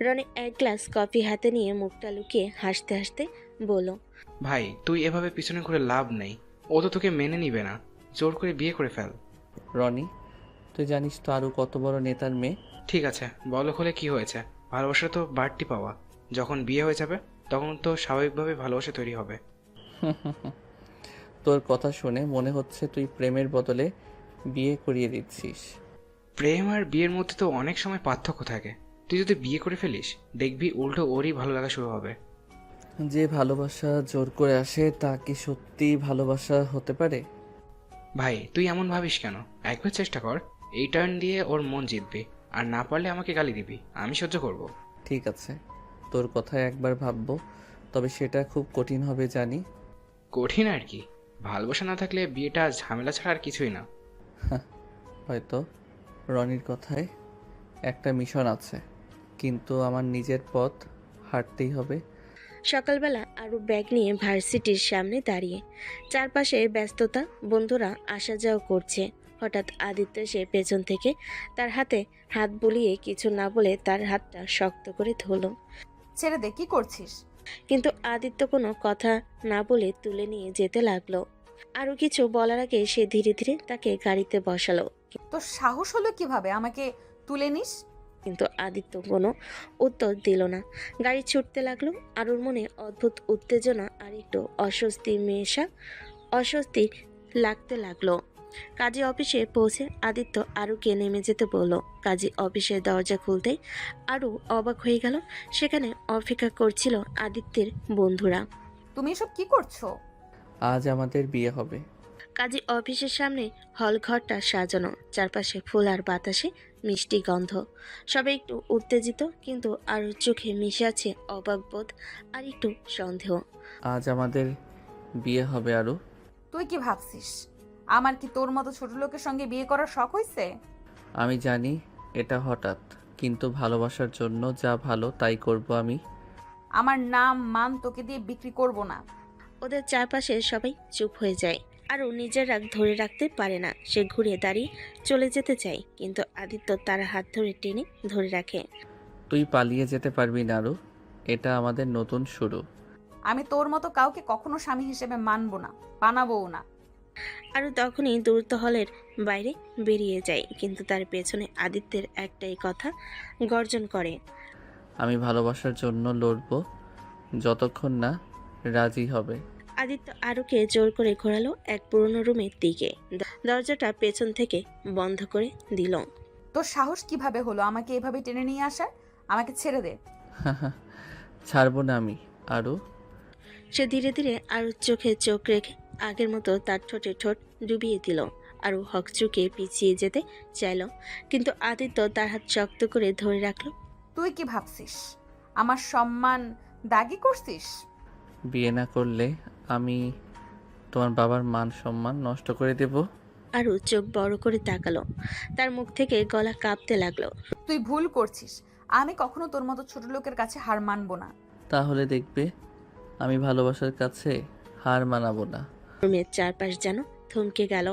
রনি এক গ্লাস কফি হাতে নিয়ে মুখটা লুকিয়ে হাসতে হাসতে বলল, ভাই তুই এভাবে পিছনে ঘুরে লাভ নেই, ও তো তোকে মেনে নিবে না, জোর করে বিয়ে করে ফেল। রনি, তুই জানিস তো আরও কত বড় নেতার মেয়ে। ঠিক আছে, বলো হলে কি হয়েছে, ভালোবাসা তো বাড়তি পাওয়া। যখন বিয়ে হয়ে যাবে তখন তো স্বাভাবিকভাবে ভালোবাসা তৈরি হবে। তোর কথা শুনে মনে হচ্ছে তুই প্রেমের বদলে বিয়ে করিয়ে দিচ্ছিস। প্রেম আর বিয়ের মধ্যে তো অনেক সময় পার্থক্য থাকে। তুই যদি বিয়ে করে ফেলিস, দেখবি উল্টো ওরই ভালো লাগা শুরু হবে। যে ভালোবাসা জোর করে আসে তা কি সত্যি ভালোবাসা হতে পারে? ভাই তুই এমন ভাবিস কেন? একবার চেষ্টা কর, এই টার্ন দিয়ে ওর মন জিতবি, আর না পারলে আমাকে গালি দিবি, আমি সহ্য করব। ঠিক আছে, তোর কথায় একবার ভাববো, তবে সেটা খুব কঠিন হবে জানি। কঠিন আর কি, ভালোবাসা না থাকলে বিয়েটা ঝামেলা ছাড়া আর কিছুই না। হয়তো রনির কথায় একটা মিশন আছে, কিন্তু আমার নিজের পথ হাঁটতেই হবে। সকালবেলা আরু ব্যাগ নিয়ে ভার্সিটির সামনে দাঁড়িয়ে। চারপাশে ব্যস্ততা, বন্ধুরা আসা যাওয়া করছে। হঠাৎ আদিত্য এসে পেছন থেকে তার হাতে হাত বুলিয়ে কিছু না বলে তার হাতটা শক্ত করে ধরল। ছেড়ে দে, কি করছিস? কিন্তু আদিত্য কোনো কথা না বলে তুলে নিয়ে যেতে লাগলো। আরও কিছু বলার আগে সে ধীরে ধীরে তাকে গাড়িতে বসালো। তোর সাহস হলো কিভাবে আমাকে তুলে নিস? কিন্তু আদিত্য কোনো উত্তর দিল না। গাড়ি ছুটতে লাগলো। আরুর মনে অদ্ভুত উত্তেজনা আর একটু অস্বস্তি লাগতে লাগলো। কাজী অফিসে পৌঁছে আদিত্য আরুকে নেমে যেতে বলল। কাজী অফিসের দরজা খুলতেই আরু অবাক হয়ে গেল। সেখানে অপেক্ষা করছিল আদিত্যের বন্ধুরা। তুমি এসব কি করছো? আজ আমাদের বিয়ে হবে। কাজী অফিসের সামনে হল ঘরটা সাজানো, চারপাশে ফুল আর বাতাসে মিষ্টি গন্ধ। সবাই একটু উত্তেজিত, কিন্তু আরুর চোখে মিশে আছে অবাক বোধ আর একটু সন্দেহ। আজ আমাদের বিয়ে হবে আরু। তুই কি ভাবছিস আমার কি তোর মতো ছোট লোকের সঙ্গে বিয়ে করার শখ হয়েছে? আমি জানি এটা হঠাৎ, কিন্তু ভালোবাসার জন্য যা ভালো তাই করব আমি। আমার নাম মান তোকে দিয়ে বিক্রি করব না। ওদের চারপাশে সবাই চুপ হয়ে যায়। আরও নিজের রাগ ধরে রাখতে পারে না। সে ঘুরে দাঁড়িয়ে চলে যেতে চায়, কিন্তু আদিত্য তার হাত ধরে টেনে ধরে রাখে। তুই পালিয়ে যেতে পারবি না আরু, এটা আমাদের নতুন শুরু। আমি তোর মতো কাউকে কখনো স্বামী হিসেবে মানবো না, বানাবোও না। আরও তখনই দূরত্ব হলের বাইরে বেরিয়ে যায়, কিন্তু তার পেছনে আদিত্যের একটাই কথা গর্জন করে। আমি ভালোবাসার জন্য লড়ব যতক্ষণ না রাজি হবে। আদিত্য আরুকে জোর করে ঘোরালো এক পুরনো রুমের দিকে। দরজাটা পেছন থেকে বন্ধ করে দিল। তোর সাহস কিভাবে হলো আমাকে এভাবে টেনে নিয়ে আসার? আমাকে ছেড়ে দে। ছাড়বো না আমি আরু। সে ধীরে ধীরে আরুর চোখে চোখ রেখে আগের মতো তার ঠোঁটে ঠোঁট ডুবিয়ে দিল। আরু হকচুকে পিছিয়ে যেতে চাইল, কিন্তু আদিত্য তার হাত শক্ত করে ধরে রাখলো। তুই কি ভাবছিস আমার সম্মান দাগি করছিস? বিয়ে না করলে আমি তোমার বাবার মান সম্মান নষ্ট করে দেব। আরু চোখ বড় করে তাকালো। তার মুখ থেকে গলা কাঁপতে লাগলো। তুই ভুল করছিস। আমি কখনো তোর মতো ছোট লোকের কাছে হার মানবো না। তাহলে দেখবে আমি ভালোবাসার কাছে হার মানাবো না। রুমের চারপাশ যেন থমকে গেল।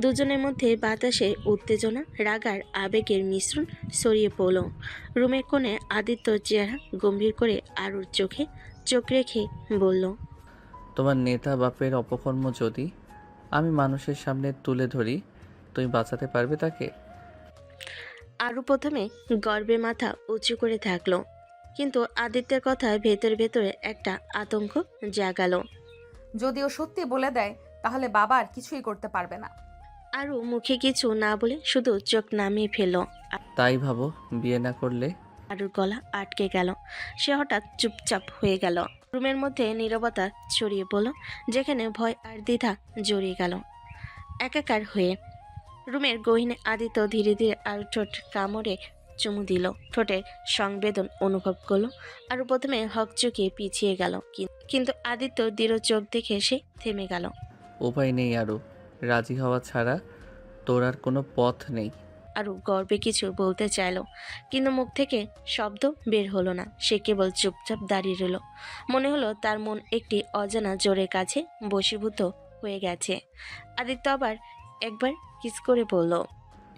দুজনের মধ্যে বাতাসে উত্তেজনা, রাগ আর আবেগের মিশ্রণ ছড়িয়ে পড়ল। রুমের কোণে আদিত্য চেহারা গম্ভীর করে আরুর চোখে চোখ রেখে বলল, তোমার নেতা বাপের অপকর্ম যদি আমি মানুষের সামনে তুলে ধরি, তুমি বাঁচাতে পারবে তাকে? আরু প্রথমে গর্বে মাথা উঁচু করে থাকলো, কিন্তু আদিত্যের কথা ভেতরে ভেতরে একটা আতঙ্ক জাগালো। যদি ও সত্যি বলে দেয় তাহলে বাবা আর কিছুই করতে পারবে না। আরু মুখে কিছু না বলে শুধু চোখ নামিয়ে ফেলল। তাই ভাবো বিয়ে না করলে? আরুর গলা আটকে গেল। সে হঠাৎ চুপচাপ হয়ে গেল। রুমের মধ্যে নীরবতা ছড়িয়ে পড়ল, যেখানে ভয় আর দ্বিধা জড়িয়ে গেল একাকার হয়ে। রুমের গহীনে আদিত্য ধীরে ধীরে আরু ঠোঁট কামড়ে চুমু দিল। ঠোঁটের সংবেদন অনুভব করলো। আরু প্রথমে হকচকিয়ে পিছিয়ে গেল, কিন্তু আদিত্য দৃঢ় চোখ দেখে সে থেমে গেল। উপায় নেই আরু, রাজি হওয়া ছাড়া তোর আর কোনো পথ নেই। আরু গর্বে কিছু বলতে চাইল, কিন্তু মুখ থেকে শব্দ বের হলো না। সে কেবল চুপচাপ দাঁড়িয়ে রইল। মনে হলো তার মন একটি অজানা জোরের কাছে বশীভূত হয়ে গেছে। আদিত্য আবার একবার কিস করে বলল,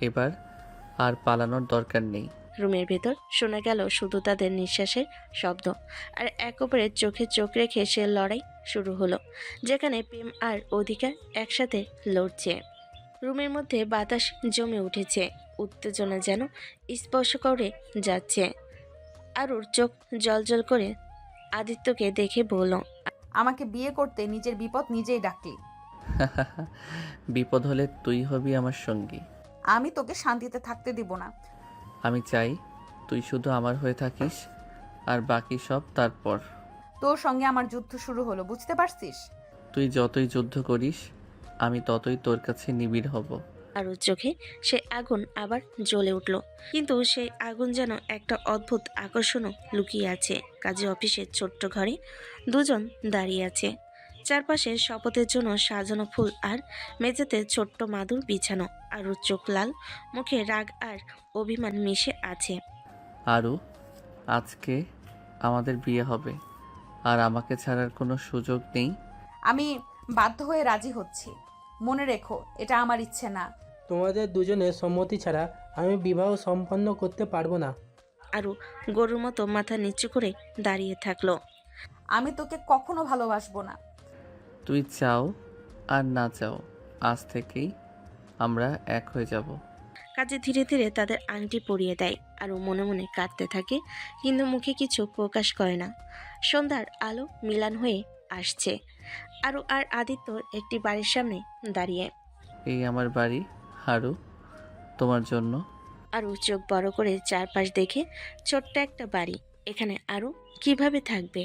এবার আর পালানোর দরকার নেই। রুমের ভেতর শোনা গেল শুধু তাদের নিঃশ্বাসের শব্দ, আর এক অপরের চোখে চোখ রেখে সে লড়াই শুরু হলো, যেখানে প্রেম আর অধিকার একসাথে লড়ছে। রুমের মধ্যে বাতাস জমে উঠেছে, উত্তেজনা যেন স্পর্শ করে যাচ্ছে। আরুর চোখ জলজল করে আদিত্যকে দেখে বলল, আমাকে বিয়ে করতে নিজের বিপদ নিজেই ডাকলি। বিপদ হলে তুই হবি আমার সঙ্গী। আমি তোকে শান্তিতে থাকতে দিব না। আমি চাই তুই শুধু আমার হয়ে থাকিস, আর বাকি সব তারপর। তোর সঙ্গে আমার যুদ্ধ শুরু হলো, বুঝতে পারছিস? তুই যতই যুদ্ধ করিস আমি ততই তোর কাছে নিবিড় হব। আরুর চোখে সে আগুন আবার জ্বলে উঠল, কিন্তু সেই আগুন যেন একটা অদ্ভুত আকর্ষণও লুকিয়ে আছে। কাজী অফিসের ছোট্ট ঘরে দুজন দাঁড়িয়ে আছে। চারপাশে শপথের জন্য সাজানো ফুল, আর মেঝেতে ছোট্ট মাদুর বিছানো। আরুর চোখ লাল, মুখে রাগ আর অভিমান মিশে আছে। আরু, আজকে আমাদের বিয়ে হবে, আর আমাকে ছাড়ার কোনো সুযোগ নেই। আমি বাধ্য হয়ে রাজি হচ্ছি। মনে রেখো, এটা আমার ইচ্ছে না। তোমাদের দুজনের সম্মতি ছাড়া আমি বিবাহ সম্পন্ন করতে পারবো না। আরু গরুর মতো মাথা নিচু করে দাঁড়িয়ে থাকলো। আমি তোকে কখনো ভালোবাসবো না। তুই চাও আর না চাও, আজ থেকেই আমরা এক হয়ে যাব। কাজে ধীরে ধীরে তাদের আংটি পরিয়ে দেয়। আরও মনে মনে কাঁদতে থাকে, কিন্তু মুখে কিছু প্রকাশ করে না। সন্ধ্যার আলো মিলান হয়ে আসছে। আরু আর আদিত্য একটি বাড়ির সামনে দাঁড়িয়ে। এই আমার বাড়ি হারু, তোমার জন্য। আরও চোখ বড় করে চারপাশ দেখে ছোট্ট একটা বাড়ি, এখানে আরও কিভাবে থাকবে?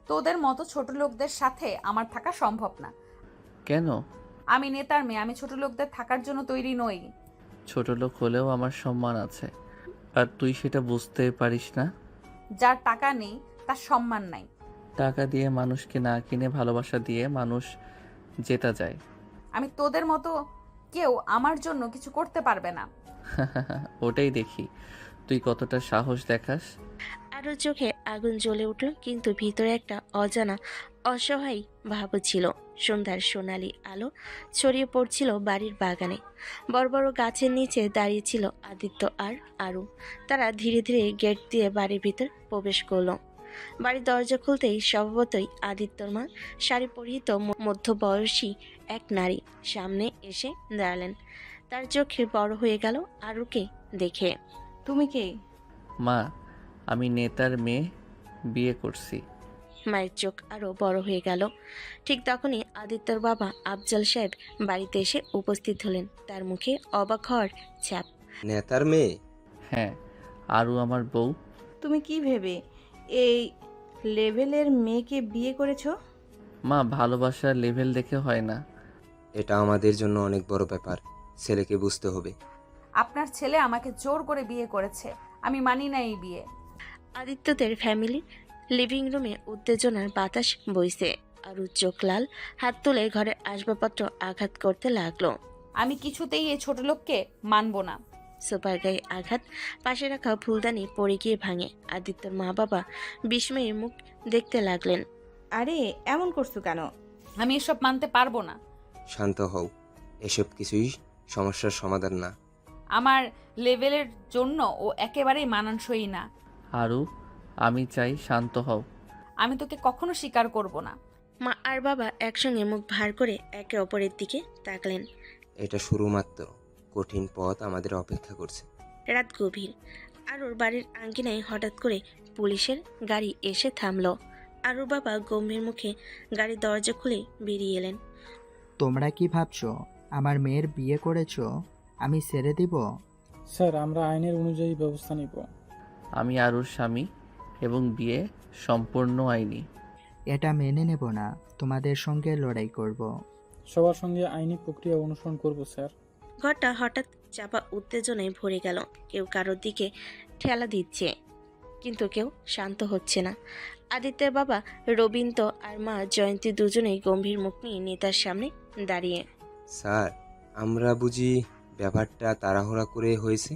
তোদের মতো ছোট লোকদের সাথে আমার থাকা সম্ভব না। কেন? আমি নেতার মেয়ে, আমি ছোট লোকদের থাকার জন্য তৈরি নই। ছোট লোক হলেও আমার সম্মান আছে, আর তুই সেটা বুঝতে পারিস না। যার টাকা নেই তার সম্মান নাই। টাকা দিয়ে মানুষকে না কিনে ভালোবাসা দিয়ে মানুষ জেতা যায়। আমি তোদের মতো কেউ আমার জন্য কিছু করতে পারবে না। ওটাই দেখি তুই কতটা সাহস দেখাস। আরও চোখে আগুন জ্বলে উঠল, কিন্তু ভিতরে একটা অজানা অসহায় ভাব ছিল। সন্ধ্যার সোনালি আলো ছড়িয়ে পড়ছিল বাড়ির বাগানে। বড় বড় গাছের নিচে দাঁড়িয়েছিল আদিত্য আর আরু। তারা ধীরে ধীরে গেট দিয়ে বাড়ির ভিতর প্রবেশ করলো। বাড়ির দরজা খুলতেই স্বভাবতই আদিত্যর মা শাড়ি পরিহিত মধ্যবয়সী এক নারী সামনে এসে দাঁড়ালেন। তার চোখে বড় হয়ে গেল আরুকে দেখে। তুমি কে? মা, আমি নেতার মেয়ে, বিয়ে করছি। মায়ের চোখ আরো বড় হয়ে গেল। ঠিক তখনই আদিত্যর বাবা আফজাল সাহেব বাড়িতে এসে উপস্থিত হলেন। তার মুখে অবাক হওয়ার ছাপ। নেতার মেয়ে? হ্যাঁ, আরও আমার বউ। তুমি কি ভেবে এই লেভেলের মেয়েকে বিয়ে করেছো? মা, ভালোবাসার লেভেল দেখে হয় না। এটা আমাদের জন্য অনেক বড় ব্যাপার, ছেলেকে বুঝতে হবে। আপনার ছেলে আমাকে জোর করে বিয়ে করেছে, আমি মানি না এই বিয়ে। আদিত্যদের ফ্যামিলি লিভিং রুমে উত্তেজনার বাতাস বইছে। আরু চোখ লাল, হাত তুলে ঘরের আসবাবপত্র আঘাত করতে লাগলো। আমি কিছুতেই এই ছোট লোককে মানবো না। সোফার গায়ে আঘাত, পাশে রাখা ফুলদানি পড়ে গিয়ে ভাঙে। আদিত্যর মা বাবা বিস্ময়ের মুখ দেখতে লাগলেন। আরে এমন করছো কেন? আমি এসব মানতে পারবো না। শান্ত হও, এসব কিছুই সমস্যার সমাধান না। আমার লেভেলের জন্য ও একেবারেই মানানসই না। আরু, আমি চাই শান্ত হও। আমি তোকে কখনো স্বীকার করব না। মা আর বাবা একসঙ্গে মুখ ভার করে একে অপরের দিকে তাকলেন। এটা শুরু মাত্র, কঠিন পথ আমাদের অপেক্ষা করছে। রাত গভীর। আরুর বাড়ির আঙ্গিনায় হঠাৎ করে পুলিশের গাড়ি এসে থামলো। আরুর বাবা গম্ভীর মুখে গাড়ির দরজা খুলে বেরিয়ে এলেন। তোমরা কি ভাবছো আমার মেয়ের বিয়ে করেছো আমি ছেড়ে দিব? স্যার, আমরা আইনের অনুযায়ী ব্যবস্থা নিব। আমি আরুর স্বামী এবং বিয়ে সম্পূর্ণ আইনি। এটা মেনে নেব না, তোমাদের সঙ্গে লড়াই করব। সবার সঙ্গে আইনি প্রক্রিয়া অনুসরণ করব স্যার। ঘরটা হঠাৎ চাপা উত্তেজনায় ভরে গেল। কেউ কারোর দিকে ঠেলা দিচ্ছে, কিন্তু কেউ শান্ত হচ্ছে না। আদিত্যের বাবা রবীন্দ্র আর মা জয়ন্তী দুজনেই গম্ভীর মুখ নিয়ে নেতার সামনে দাঁড়িয়ে। স্যার, আমরা বুঝি ব্যাপারটা তাড়াহুড়া করে হয়েছে?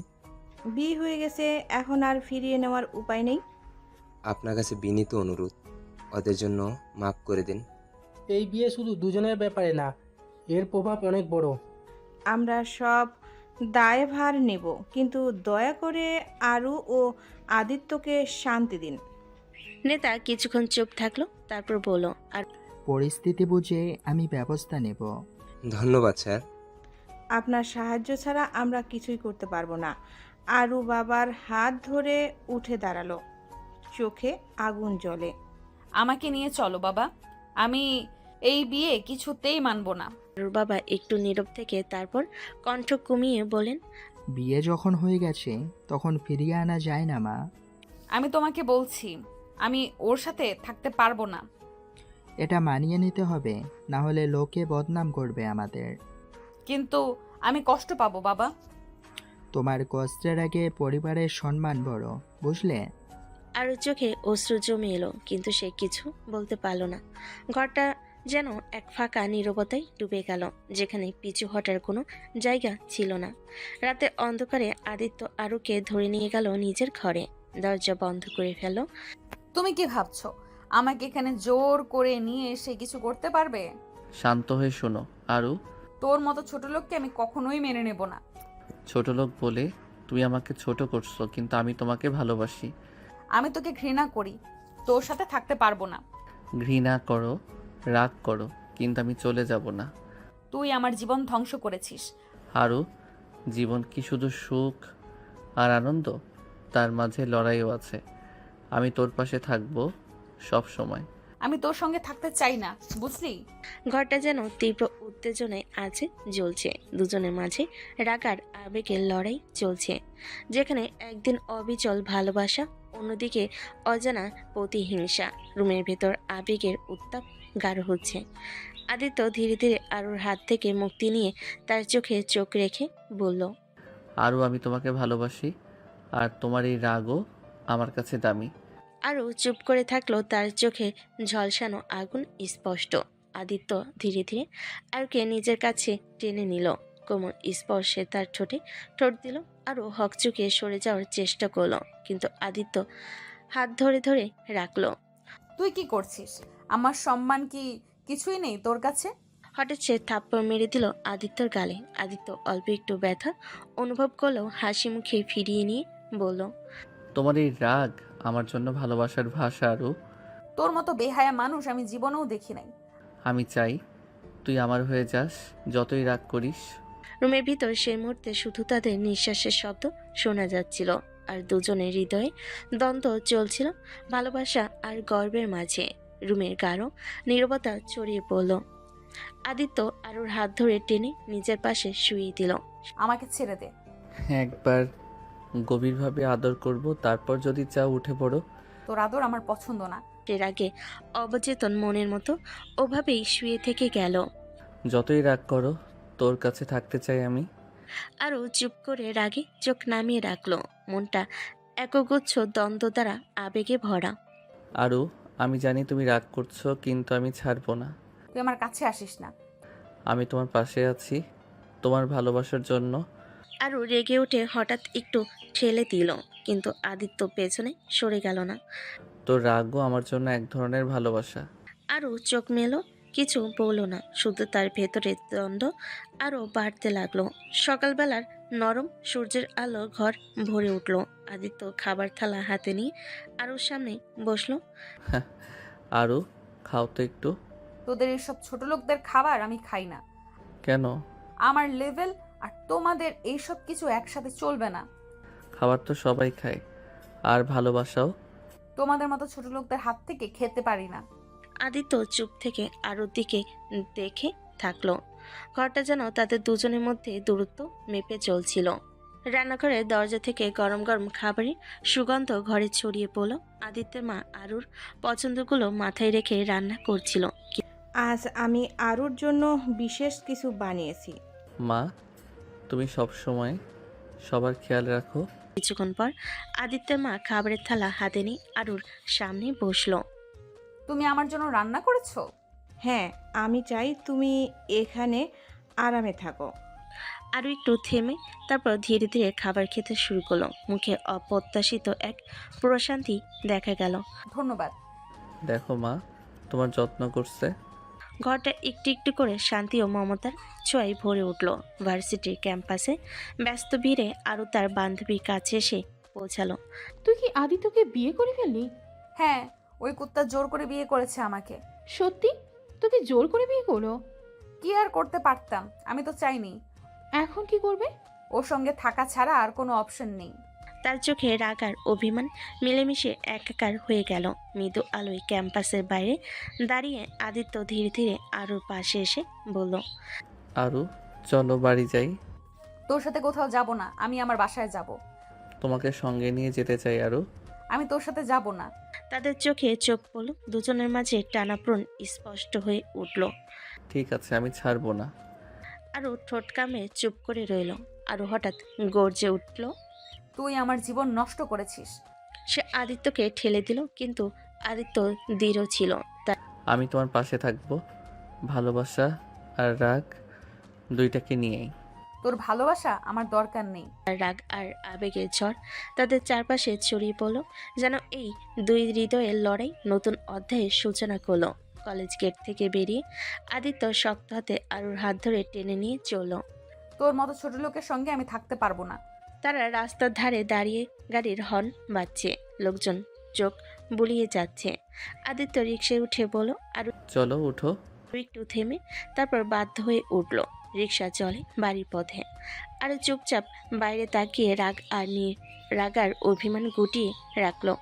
বিয়ে হয়ে গেছে, এখন আর ফিরিয়ে নেওয়ার উপায় নেই। আপনার কাছে বিনীত অনুরোধ, ওদের জন্য মাফ করে দিন। এই বিয়ে শুধু দুজনের ব্যাপারে না, এর প্রভাব অনেক বড়। আমরা সব দায়ভার নেব, কিন্তু দয়া করে আরু ও আদিত্যকে শান্তি দিন। নেতা কিছুক্ষণ চুপ থাকলো, তারপর বলল, আর পরিস্থিতি বুঝে আমি ব্যবস্থা নেব। ধন্যবাদ স্যার। আপনার সাহায্য ছাড়া আমরা কিছুই করতে পারবো না। আরু বাবার হাত ধরে উঠে দাঁড়ালো, চোখে আগুন জ্বলে। আমাকে নিয়ে চলো বাবা, আমি এই বিয়ে কিছুতেই মানবো না। আরুর বাবা একটু নীরব থেকে তারপর কণ্ঠ কমিয়ে বলেন, বিয়ে যখন হয়ে গেছে তখন ফিরিয়ে আনা যায় না মা। আমি তোমাকে বলছি, আমি ওর সাথে থাকতে পারবো না। এটা মানিয়ে নিতে হবে, না হলে লোকে বদনাম করবে আমাদের। কিন্তু আমি কষ্ট পাবো বাবা। তোমার কষ্টের আগে পরিবারের সম্মান বড়, বুঝলে? আরুর চোখে অশ্রু জমে এলো, কিন্তু সে কিছু বলতে পারল না। ঘরটা যেন এক ফাঁকা নীরবতায় ডুবে গেল, যেখানে পিছু হটার কোনো জায়গা ছিল না। রাতে অন্ধকারে আদিত্য আরুকে ধরে নিয়ে গেল নিজের ঘরে, দরজা বন্ধ করে ফেলল। তুমি কি ভাবছো আমাকে এখানে জোর করে নিয়ে এসে কিছু করতে পারবে? শান্ত হয়ে শোনো আরু। তোর মতো ছোট লোককে আমি কখনোই মেনে নেব না। ছোট লোক বলে তুমি আমাকে ছোট করছো, কিন্তু আমি তোমাকে ভালোবাসি। আমি তোকে ঘৃণা করি, তোর সাথে থাকতে পারবো না। ঘৃণা করো, রাগ করো, কিন্তু আমি চলে যাব না। তুই আমার জীবন ধ্বংস করেছিস। আরু, জীবন কি শুধু সুখ আর আনন্দ? তার মাঝে লড়াইও আছে। আমি তোর পাশে থাকবো সব সময়। আমি তোর সঙ্গে থাকতে চাই না, বুঝলি? ঘরটা যেন তীব্র উত্তেজনায় আছে, জ্বলছে। দুজনের মাঝে রাগ আর আবেগের লড়াই চলছে, যেখানে একদিন অবিচল ভালোবাসা, অন্যদিকে অজানা প্রতিহিংসা। রুমের ভেতর আবেগের উত্তাপ গাঢ় হচ্ছে। আদিত্য ধীরে ধীরে আরুর হাত থেকে মুক্তি নিয়ে তার চোখে চোখ রেখে বলল, আরও আমি তোমাকে ভালোবাসি, আর তোমার এই রাগও আমার কাছে দামি। আরও চুপ করে থাকলো, তার চোখে ঝলসানো আগুন স্পষ্ট। আদিত্য ধীরে ধীরে আরুকে নিজের কাছে টেনে নিল, কোমল স্পর্শে তার ঠোঁটে ঠোঁট দিল। আরও হকচুকে সরে যাওয়ার চেষ্টা করলো, কিন্তু আদিত্য হাত ধরে ধরে রাখলো। তুই কি করছিস? আমার সম্মান কি কিছুই নেই তোর কাছে? হঠাৎ সে থাপ্পড় মেরে দিল আদিত্যর গালে। আদিত্য অল্প একটু ব্যথা অনুভব করলেও হাসি মুখে ফিরিয়ে নিয়ে বলল, তোমার এই রাগ আমার জন্য ভালোবাসার ভাষা আরু। তোর মতো বেহায়া মানুষ আমি জীবনেও দেখি নাই। আমি চাই তুই আমার হয়ে যাস, যতই রাগ করিস। রুমের ভিতর সেই মুহূর্তে শুধু তাদের নিঃশ্বাসের শব্দ শোনা যাচ্ছিল, আর দুজনের হৃদয়ে দ্বন্দ্ব চলছিল, ভালোবাসা আর গর্বের মাঝে। রুমের গাঢ় নীরবতা ছড়িয়ে পড়ল। আদিত্য আরুর হাত ধরে টেনে নিজের পাশে শুইয়ে দিল। আমাকে ছেড়ে দে। একবার গভীরভাবে আদর করব, তারপর যদি চাও উঠে পড়ো। তোর আদর আমার পছন্দ না। এর আগে অবচেতন মনের মতো ওভাবেই শুয়ে থেকে গেল। যতই রাগ করো, তোর কাছে থাকতে চাই আমি। আরও চুপ করে রাগে চোখ নামিয়ে রাখলো, মনটা একগুচ্ছ দ্বন্দ্ব দ্বারা আবেগে ভরা। আরু, আমি জানি তুমি রাগ করছো, কিন্তু আমি ছাড়বো না। তুই আমার কাছে আসিস না। আমি তোমার পাশে আছি, তোমার ভালোবাসার জন্য। আরও রেগে উঠে হঠাৎ একটু ঠেলে দিল, কিন্তু আদিত্য পেছনে সরে গেল না। তোর রাগও আমার জন্য এক ধরনের ভালোবাসা। আরও চোখ মেলো, কিছু বলল না, শুধু তার ভেতরে দ্বন্দ্ব আরও বাড়তে লাগলো। সকালবেলার নরম সূর্যের আলো ঘর ভরে উঠল। আদিত্য খাবার থালা হাতে নিয়ে আরুর সামনে বসলো। আরু, খাও তো একটু। তোদের এইসব ছোট লোকদের খাবার আমি খাই না। কেন? আমার লেভেল আর তোমাদের এইসব কিছু একসাথে চলবে না। খাবার তো সবাই খায়, আর ভালোবাসাও। তোমাদের মতো ছোট লোকদের হাত থেকে খেতে পারি না। আদিত্য চুপ থেকে আরুর দিকে দেখে থাকলো। ঘরটা যেন তাদের দুজনের মধ্যে দূরত্ব মেপে চলছিল। রান্নাঘরের দরজা থেকে গরম গরম খাবারের সুগন্ধ ঘরে ছড়িয়ে পড়ল। আদিত্যের মা আরুর পছন্দগুলো মাথায় রেখে রান্না করছিল। আজ আমি আরুর জন্য বিশেষ কিছু বানিয়েছি। মা, তুমি সব সময় সবার খেয়াল রাখো। কিছুক্ষণ পর আদিত্যের মা খাবারের থালা হাতে নিয়ে আরুর সামনে বসলো। তুমি আমার জন্য রান্না করেছো? হ্যাঁ, আমি চাই তুমি এখানে আরামে থাকো। আরও একটু থেমে তারপর ধীরে ধীরে খাবার খেতে শুরু করলো। মুখে অপ্রত্যাশিত এক প্রশান্তি দেখা গেল। ধন্যবাদ। দেখো মা, তোমার যত্ন করছে। ঘরটা একটু একটু করে শান্তি ও মমতার ছোঁয়ায় ভরে উঠল। ভার্সিটির ক্যাম্পাসে ব্যস্ত ভিড়ে আরও তার বান্ধবীর কাছে এসে পৌঁছালো। তুই কি আদিত্যকে বিয়ে করে ফেললি? হ্যাঁ, ওই কুত্তা জোর করে বিয়ে করেছে আমাকে। সত্যি? তোকে জোর করে বিয়ে করলো? কি আর করতে পারতাম, আমি তো চাইনি। এখন কি করবে? ওর সঙ্গে থাকা ছাড়া আর কোনো অপশন নেই। তার চোখে রাগ আর অভিমান মিলেমিশে একাকার হয়ে গেল। মৃদু আলোয় ক্যাম্পাসের বাইরে দাঁড়িয়ে আদিত্য ধীরে ধীরে আরুর পাশে এসে বলল, আরু, চলো বাড়ি যাই। তোর সাথে কোথাও যাব না, আমি আমার বাসায় যাব। তোমাকে সঙ্গে নিয়ে যেতে চাই আরু। আমি তোর সাথে যাব না। তাদের চোখে চোখ পড়ল। দুজনের মাঝে টানাপ্রণ স্পষ্ট হয়ে উঠল। ঠিক আছে, আমি ছাড়বো না। আরও ঠোঁট কামড়ে চুপ করে রইল। আরও হঠাৎ গর্জে উঠল, তুই আমার জীবন নষ্ট করেছিস। সে আদিত্যকে ঠেলে দিল, কিন্তু আদিত্য দৃঢ় ছিল। আমি তোমার পাশে থাকবো, ভালোবাসা আর রাগ দুইটাকে নিয়েই। তোর ভালোবাসা আমার দরকার নেই। রাগ আর আবেগের ঝড় তাদের চারপাশে ছড়িয়ে পড়ল, যেন এই দুই হৃদয়ের লড়াই নতুন অধ্যায়ের সূচনা করলো। কলেজ গেট থেকে বেরিয়ে আদিত্য শক্ত হাতে আরুর হাত ধরে টেনে নিয়ে চলল। তোর মতো ছোট লোকের সঙ্গে আমি থাকতে পারবো না। তারা রাস্তার ধারে দাঁড়িয়ে গাড়ির হর্ন বাজছে, লোকজন চোখ বুলিয়ে যাচ্ছে। আদিত্য রিকশায় উঠে বলল, আরু চলো উঠো। একটু থেমে তারপর বাধ্য হয়ে উঠল। রিকশা চলে বাড়ির পথে। আরও চুপচাপ বাইরে তাকিয়ে রাগ আর অভিমান গুটিয়ে রাখলো।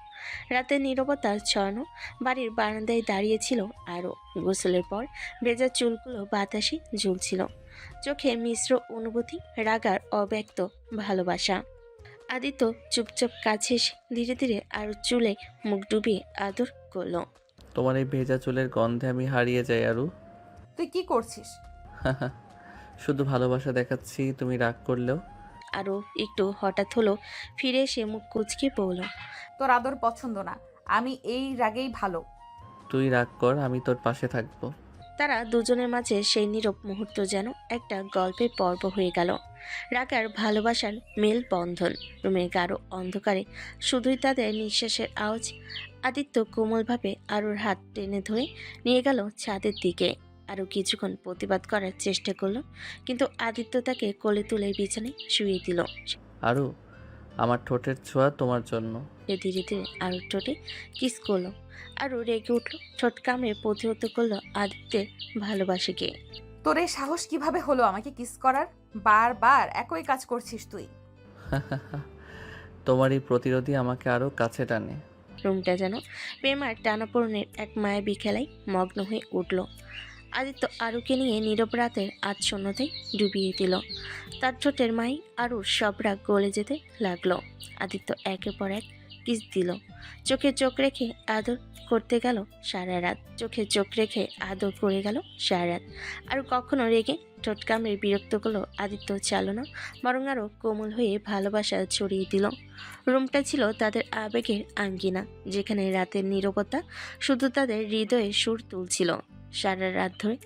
রাতে নীরবতা ছড়ানো বাড়ির বারান্দায় দাঁড়িয়েছিল আরও। গোসলের পর ভেজা চুলগুলো বাতাসে ঝুলছিল, চোখে মিশ্র অনুভূতি, রাগার অব্যক্ত ভালোবাসা। আদিত্য চুপচাপ কাছে এসে ধীরে ধীরে আরও চুলে মুখ ডুবিয়ে আদর করলো। তোমার এই ভেজা চুলের গন্ধে আমি হারিয়ে যাই আরু। তুই কি করছিস? শুধু ভালোবাসা দেখাচ্ছি, তুমি রাগ করলেও। আরও একটু হঠাৎ হলো, ফিরে এসে মুখ কুঁচকে পড়ল। তোর আদর পছন্দ না, আমি এই রাগেই ভালো। তুই রাগ কর, আমি তোর পাশে থাকবো। তারা দুজনের মাঝে সেই নীরব মুহূর্ত যেন একটা গল্পের পর্ব হয়ে গেল। রাগ আর ভালোবাসার মেল বন্ধন। রুমের গাঢ় অন্ধকারে শুধুই তাদের নিঃশ্বাসের আওয়াজ। আদিত্য কোমলভাবে আরুর হাত টেনে ধরে নিয়ে গেল ছাদের দিকে। আরও কিছুক্ষণ প্রতিবাদ করার চেষ্টা করলো, কিন্তু আদিত্য তাকে কোলে তুলে বিছানায় শুইয়ে দিল। আরু, আমার ঠোঁটের ছোঁয়া তোমার জন্য। সে ধীরে ধীরে আরুর ঠোঁটে কিস করলো। আরও রেগে উঠল, ঠোঁট কামড়ে প্রতিহত করলো আদিত্যের ভালোবাসাকে। তোর এই সাহস কিভাবে হলো আমাকে কিস করার? বারবার একই কাজ করছিস তুই। তোমার এই প্রতিরোধী আমাকে আরো কাছে টানে। রুমটা যেন প্রেমার টানাপোড়েনের এক মায়াবী খেলায় মগ্ন হয়ে উঠল। আদিত্য আরুকে নিয়ে নীরব রাতের আচ্ছন্নতায় ডুবিয়ে দিল। তার ঠোঁটের মাই আরুর সব রাগ গলে যেতে লাগলো। আদিত্য একের পর এক কিস দিল, চোখে চোখ রেখে আদর করতে গেল সারা রাত। চোখে চোখ রেখে আদর করে গেল সারা রাত। আর কখনো রেগে ঠোঁট কামড়ে বিরক্ত করলো আদিত্য চালো না, বরং আরও কোমল হয়ে ভালোবাসা ছড়িয়ে দিল। রুমটা ছিল তাদের আবেগের আঙ্গিনা, যেখানে রাতের নীরবতা শুধু তাদের হৃদয়ে সুর তুলছিল। সারা রাত ধরে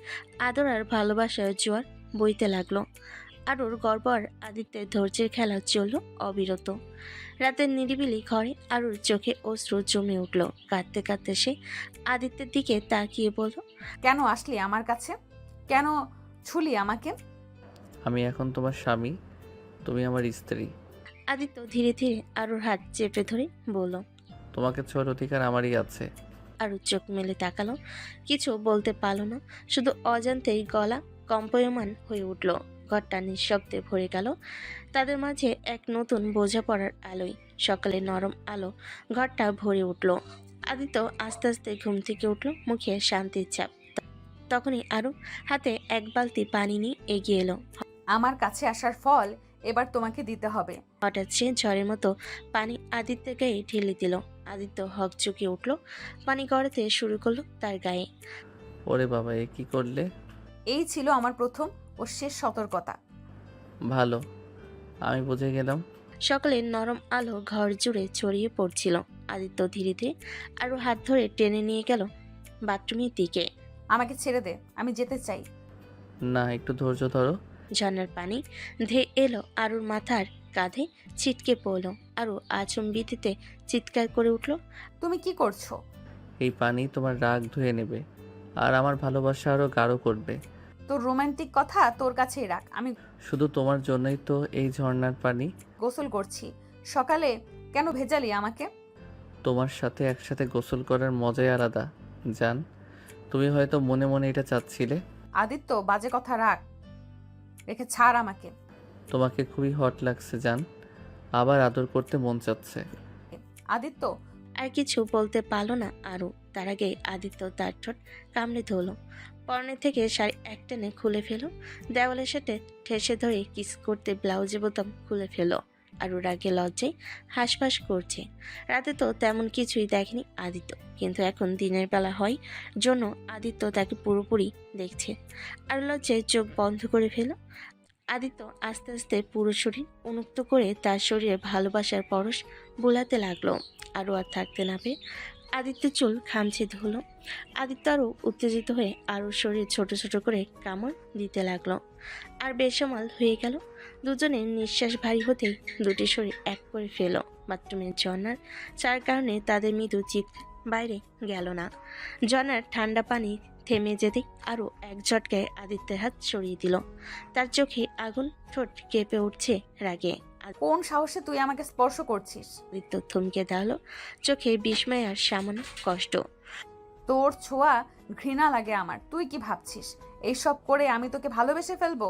আদর আর ভালোবাসার জোয়ার বইতে লাগলো। আরুর গর্ব আর আদিত্যের ধৈর্যের খেলা চলল অবিরত। রাতের নিরিবিলি ঘরে আরুর চোখে অশ্রু জমে উঠল। কাঁদতে কাঁদতে সে আদিত্যের দিকে তাকিয়ে বলল, কেন আসলি আমার কাছে? কেন ছুলি আমাকে? আমি এখন তোমার স্বামী, তুমি আমার স্ত্রী। আদিত্য ধীরে ধীরে আরুর হাত চেপে ধরে বলল, তোমাকে ছোঁয়ার অধিকার আমারই আছে। আরু চোখ মেলে তাকালো, কিছু বলতে পারল না, শুধু অজান্তেই গলা কম্পয়মান হয়ে উঠল। ঘরটা নিঃশব্দে ভরে গেল তাদের মাঝে এক নতুন বোঝাপড়ার আলোয়। সকালে নরম আলো ঘরটা ভরে উঠল। আদিত্য আস্তে আস্তে ঘুম থেকে উঠল, মুখে শান্তির ছাপ। তখনই আরু হাতে এক বালতি পানি নিয়ে এগিয়ে এলো। আমার কাছে আসার ফল এবার তোমাকে দিতে হবে। হঠাৎ সে ঝড়ের মতো পানি আদিত্যের গায়ে ঢেলে দিল। আদিত্য হকচকে উঠল, পানি গড়াতে শুরু করলো তার গায়ে। ওরে বাবা, এ কি করলে? এই ছিল আমার প্রথম ও শেষ সতর্কতা। ভালো, আমি বুঝে গেলাম। সকালে নরম আলো ঘর জুড়ে ছড়িয়ে পড়ছিল। আদিত্য ধীরে ধীরে আরো হাত ধরে টেনে নিয়ে গেল বাথরুমের দিকে। আমাকে ছেড়ে দে, আমি যেতে চাই। না, একটু ধৈর্য ধরো। ঝর্ণার পানি ধেয়ে এলো আরুর মাথার কাঁধে, ছিটকে পড়লো। আরু আচম্বিতে চিৎকার করে উঠল, তুমি কি করছো? এই পানি তোমার রাগ ধুয়ে নেবে আর আমার ভালোবাসা আরো গাঢ় করবে। তোর রোমান্টিক কথা তোর কাছেই রাখ। আমি শুধু তোমার জন্যই তো এই ঝর্ণার পানি। গোসল করছি, সকালে কেন ভেজালি আমাকে? তোমার সাথে একসাথে গোসল করার মজাই আলাদা জান। তুমি হয়তো মনে মনে এটা চাচ্ছিলে। আদিত্য, বাজে কথা রাখ, রেখে ছাড় আমাকে। তোমাকে খুবই হট লাগছে জান, আবার আদর করতে মন চাচ্ছে। আদিত্য, আর কিছু বলতে পারল না আরু। তার আগে আদিত্য তার ঠোঁট কামড়ে ধরল, পরনে থেকে শাড়ি একটানে খুলে ফেলো, দেওয়ালের সাথে ঠেসে ধরে কিস করতে ব্লাউজের বোতাম খুলে ফেলো। আরু রাগে লজ্জায় হাঁসফাঁস করছে। রাতে তো তেমন কিছুই দেখেনি আদিত্য, কিন্তু এখন দিনের বেলা হয় জন্য আদিত্য তাকে পুরোপুরি দেখছে। আর লজ্জায় চোখ বন্ধ করে ফেল। আদিত্য আস্তে আস্তে পুরো শরীর উন্মুক্ত করে তার শরীরে ভালোবাসার পরশ বোলাতে লাগলো। আরও আর থাকতে না পেয়ে আদিত্য চুল খামচে ধরল। আদিত্য আরও উত্তেজিত হয়ে আরও শরীর ছোট ছোট করে কামড় দিতে লাগলো। আর বেসামাল হয়ে গেল। দুজনের নিঃশ্বাস ভারী হতেই দুটি শরীর এক করে ফেল। বাথরুমের ঝর্ণার যার কারণে তাদের মৃদু চিৎ বাইরে গেল না। ঝর্ণার ঠান্ডা পানি থেমে যেতে আরও এক ঝটকায় আদিত্যের হাত সরিয়ে দিল। তার চোখে আগুন, ঠোঁট কেঁপে উঠছে রাগে। কোন সাহসে তুই আমাকে স্পর্শ করছিস? আদিত্য থমকে দাঁড়ালো, চোখে বিস্ময় আর সামান্য কষ্ট। তোর ছোঁয়া ঘৃণা লাগে আমার। তুই কি ভাবছিস এইসব করে আমি তোকে ভালোবেসে ফেলবো?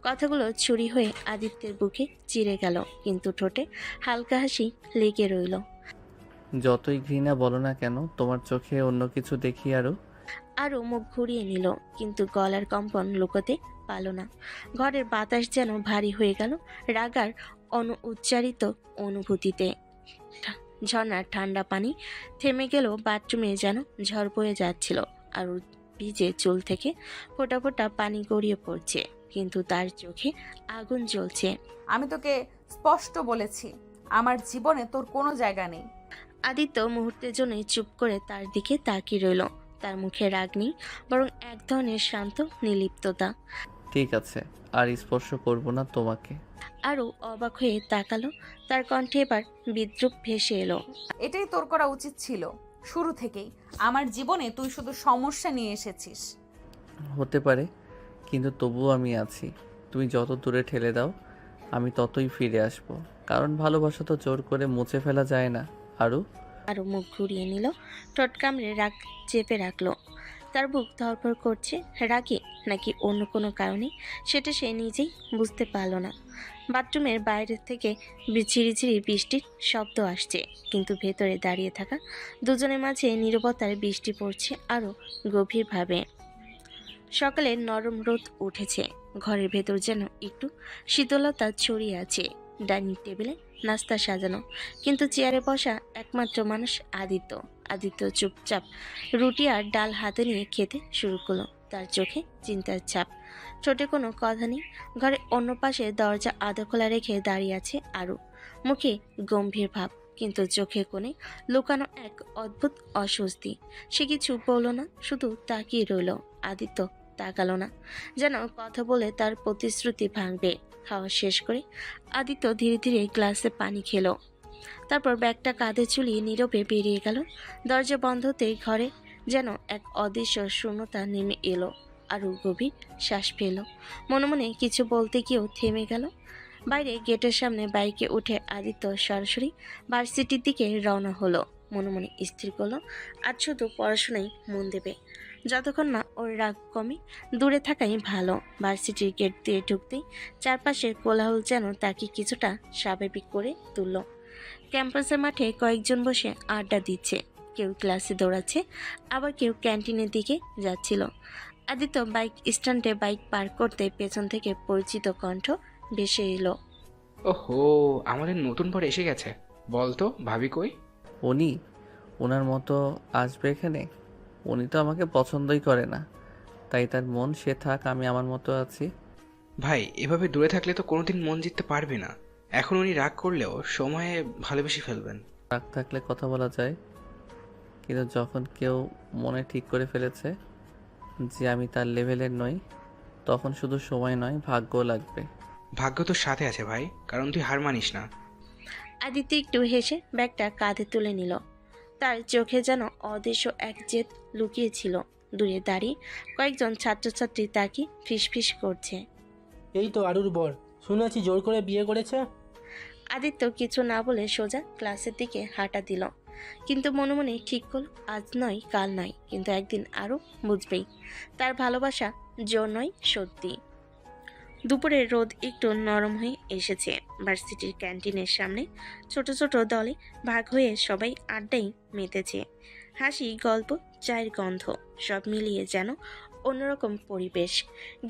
কথাগুলো ছুরি হয়ে আদিত্যের বুকে চিরে গেল, কিন্তু ঠোঁটে হালকা হাসি লেগে রইল। যতই ঘৃণা বলো না কেন, তোমার চোখে অন্য কিছু দেখি আরও। আরও মুখ ঘুরিয়ে নিল, কিন্তু গলার কম্পন লুকোতে পারল না। ঘরের বাতাস যেন ভারী হয়ে গেল রাগার অনুচ্চারিত অনুভূতিতে। ঝর্ণার ঠান্ডা পানি থেমে গেল, বাথরুমে যেন ঝড় বয়ে যাচ্ছিল। আর ভিজে চুল থেকে ফোঁটা ফোঁটা পানি গড়িয়ে পড়ছে, কিন্তু তার চোখে আগুন জ্বলছে। আমি তোকে স্পষ্ট বলেছি, আমার জীবনে তোর কোনো জায়গা নেই। আদিত্য মুহূর্তের জন্যই চুপ করে তার দিকে তাকিয়ে রইল। তার মুখে রাগ নেই, বরং এক ধরনের শান্ত নির্লিপ্ততা। ঠিক আছে, আর স্পর্শ করব না তোমাকে। আরও অবাক হয়ে তাকালো, তার কণ্ঠে এবার বিদ্রুপ ভেসে এলো। এটাই তোর করা উচিত ছিল শুরু থেকেই। আমার জীবনে তুই শুধু সমস্যা নিয়ে এসেছিস। হতে পারে, কিন্তু তবুও আমি আছি। তুমি যত দূরে ঠেলে দাও, আমি ততই ফিরে আসব। কারণ ভালোবাসা তো জোর করে মুছে ফেলা যায় না। আরও মুখ ঘুরিয়ে নিল, ঠোঁট কামড়ে রাগ চেপে রাখলো। তার বুক ধড়ফড় করছে, রাগে নাকি অন্য কোনো কারণে, সেটা সে নিজেই বুঝতে পারল না। বাথরুমের বাইরে থেকে ঝিরিঝিরি বৃষ্টির শব্দ আসছে, কিন্তু ভেতরে দাঁড়িয়ে থাকা দুজনের মাঝে নীরবতার বৃষ্টি পড়ছে আরও গভীরভাবে। সকালের নরম রোদ উঠেছে, ঘরের ভেতর যেন একটু শীতলতা ছড়িয়ে আছে। ডাইনিং টেবিলে নাস্তা সাজানো, কিন্তু চেয়ারে বসা একমাত্র মানুষ আদিত্য। আদিত্য চুপচাপ রুটি আর ডাল হাতে নিয়ে খেতে শুরু করলো। তার চোখে চিন্তার ছাপ, ঠোঁটে কোনো কথা নেই। ঘরে অন্য পাশে দরজা আধা খোলা রেখে দাঁড়িয়ে আছে আরু, মুখে গম্ভীর ভাব, কিন্তু চোখে কোণে লুকানো এক অদ্ভুত অস্বস্তি। সে কিছু বলল না, শুধু তাকিয়ে রইল। আদিত্য তাকালো না, যেন কথা বলে তার প্রতিশ্রুতি ভাঙবে। খাওয়া শেষ করে আদিত্য ধীরে ধীরে গ্লাসে পানি খেলো, তারপর ব্যাগটা কাঁধে ঝুলিয়ে নীরবে বেরিয়ে গেল। দরজা বন্ধ হতেই ঘরে যেন এক অদৃশ্য শূন্যতা নেমে এলো। আরও গভীর শ্বাস পেল, মনে মনে কিছু বলতে গিয়েও থেমে গেল। বাইরে গেটের সামনে বাইকে উঠে আদিত্য সরাসরি ভার্সিটির দিকে রওনা হলো। মনে মনে স্থির করলো আজ শুধু পড়াশোনায় মন দেবে, যতক্ষণ না ওর রাগ কমে। দূরে থাকাই ভালো। ভার্সিটির গেট দিয়ে ঢুকতেই চারপাশের কোলাহল যেন তাকে কিছুটা স্বাভাবিক করে তুলল। ক্যাম্পাসের মাঠে কয়েকজন বসে আড্ডা দিচ্ছে, কেউ ক্লাসে দৌড়াচ্ছে, আবার কেউ ক্যান্টিনের দিকে যাচ্ছিল। আদিত্য বাইক স্ট্যান্ডে বাইক পার্ক করতে পেছন থেকে পরিচিত কণ্ঠ ভেসে এলো। ওহো, আমাদের নতুন পর এসে গেছে। বলতো ভাবি কই? উনি ওনার মতো আসবে এখানে? উনি তো আমাকে পছন্দই করে না, তাই তার মন সে থাক, আমি আমার মতো আছি। ভাই, এভাবে দূরে থাকলে তো কোনোদিন মন জিততে পারবে না। এখন উনি রাগ করলেও সময়ে ভালোবেসে ফেলবেন। রাগ থাকলে কথা বলা যায়, কিন্তু যখন কেউ মনে ঠিক করে ফেলেছে যে আমি তার লেভেলের নই, তখন শুধু সময় নয়, ভাগ্যও লাগবে। ভাগ্য তোর সাথে আছে ভাই, কারণ তুই হার মানিস না। আদিত্য একটু হেসে ব্যাগটা কাঁধে তুলে নিল। তার চোখে যেন অদৃশ্য এক জেদ লুকিয়েছিল। দূরে দাঁড়িয়ে কয়েকজন ছাত্রছাত্রী তাকে ফিসফিস করছে। এই তো আরুর বর, শুনেছি জোর করে বিয়ে করেছে। আদিত্য কিছু না বলে সোজা ক্লাসের দিকে হাঁটা দিল, কিন্তু মনে মনে ঠিক করল আজ নয় কাল নয়, কিন্তু একদিন আরও বুঝবেই তার ভালোবাসা জোর নয় সত্যি। দুপুরে রোদ একটু নরম হয়ে এসেছে। ভার্সিটির ক্যান্টিনের সামনে ছোট ছোট দলে ভাগ হয়ে সবাই আড্ডায় মেতেছে। হাসি, গল্প, চায়ের গন্ধ সব মিলিয়ে যেন অন্যরকম পরিবেশ।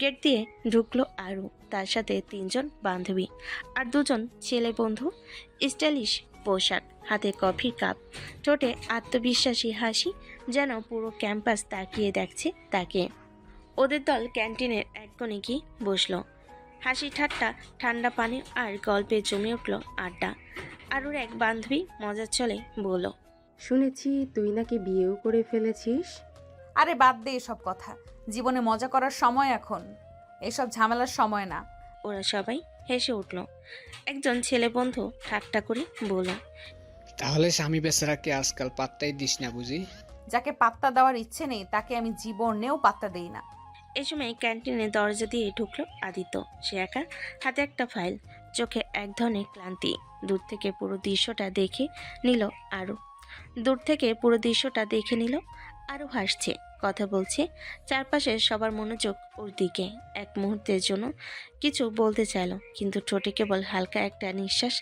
গেট দিয়ে ঢুকলো আরু, তার সাথে 3 জন বান্ধবী আর 2 জন ছেলে বন্ধু। স্টাইলিশ পোশাক, হাতে কফির কাপ, ঠোঁটে আত্মবিশ্বাসী হাসি, যেন পুরো ক্যাম্পাস তাকিয়ে দেখছে তাকে। ওদের দল ক্যান্টিনের এক কোণে গিয়ে বসলো। হাসি ঠাট্টা, ঠান্ডা পানি আর গল্পে জমে উঠল আড্ডা। আরুর এক বান্ধবী মজার ছলে বলল, শুনেছি তুই নাকি বিয়েও করে ফেলেছিস। আরে বাদ দে এসব কথা, জীবনে মজা করার সময় এখন, এসব ঝামেলার সময় না। ওরা সবাই হেসে উঠল। একজন ছেলে বন্ধু ঠাট্টা করে বলল, তাহলে স্বামী বেচারাকে আজকাল পাত্তাই দিস না বুঝি? যাকে পাত্তা দেওয়ার ইচ্ছে নেই তাকে আমি জীবনেও পাত্তা দেই না। এই সময় ক্যান্টিনে দরজা দিয়ে ঢুকলো আদিত্য। সে একা, হাতে একটা ফাইল, চোখে এক ধরনের ক্লান্তি। দূর থেকে পুরো দৃশ্যটা দেখে নিল আরও হাসছে, কথা বলছে, চারপাশে সবার মনোযোগ ওর দিকে। এক মুহূর্তের জন্য কিছু বলতে চাইল, কিন্তু ঠোঁটে কেবল হালকা একটা নিঃশ্বাস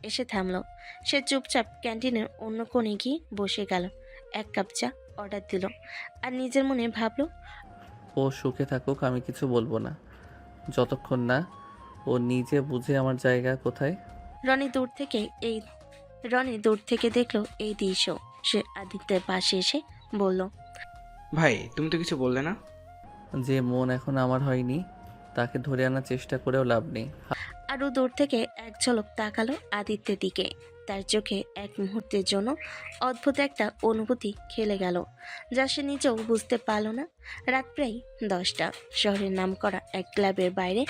এসে থামলো। সে চুপচাপ ক্যান্টিনের অন্য কোণে গিয়ে বসে গেল। 1 কাপ চা অর্ডার দিল আর নিজের মনে ভাবলো, ও সুখে থাকুক, আমি কিছু বলবো না যতক্ষণ না ও নিজে বুঝে আমার জায়গা কোথায়। রনি দূর থেকে দেখলো এই দৃশ্য। সে আদিত্যের পাশে এসে বলল, ভাই তুমি তো কিছু বললে না? যে মন এখন আমার হয়নি তাকে ধরে আনার চেষ্টা করেও লাভ নেই। আরও দূর থেকে এক ঝলক তাকালো আদিত্যের দিকে। তার চোখে এক মুহূর্তের জন্য অদ্ভুত একটা অনুভূতি খেলে গেল, যা সে নিজেও বুঝতে পারল না। রাত প্রায় 10টা। শহরের নামকরা এক ক্লাবের বাইরে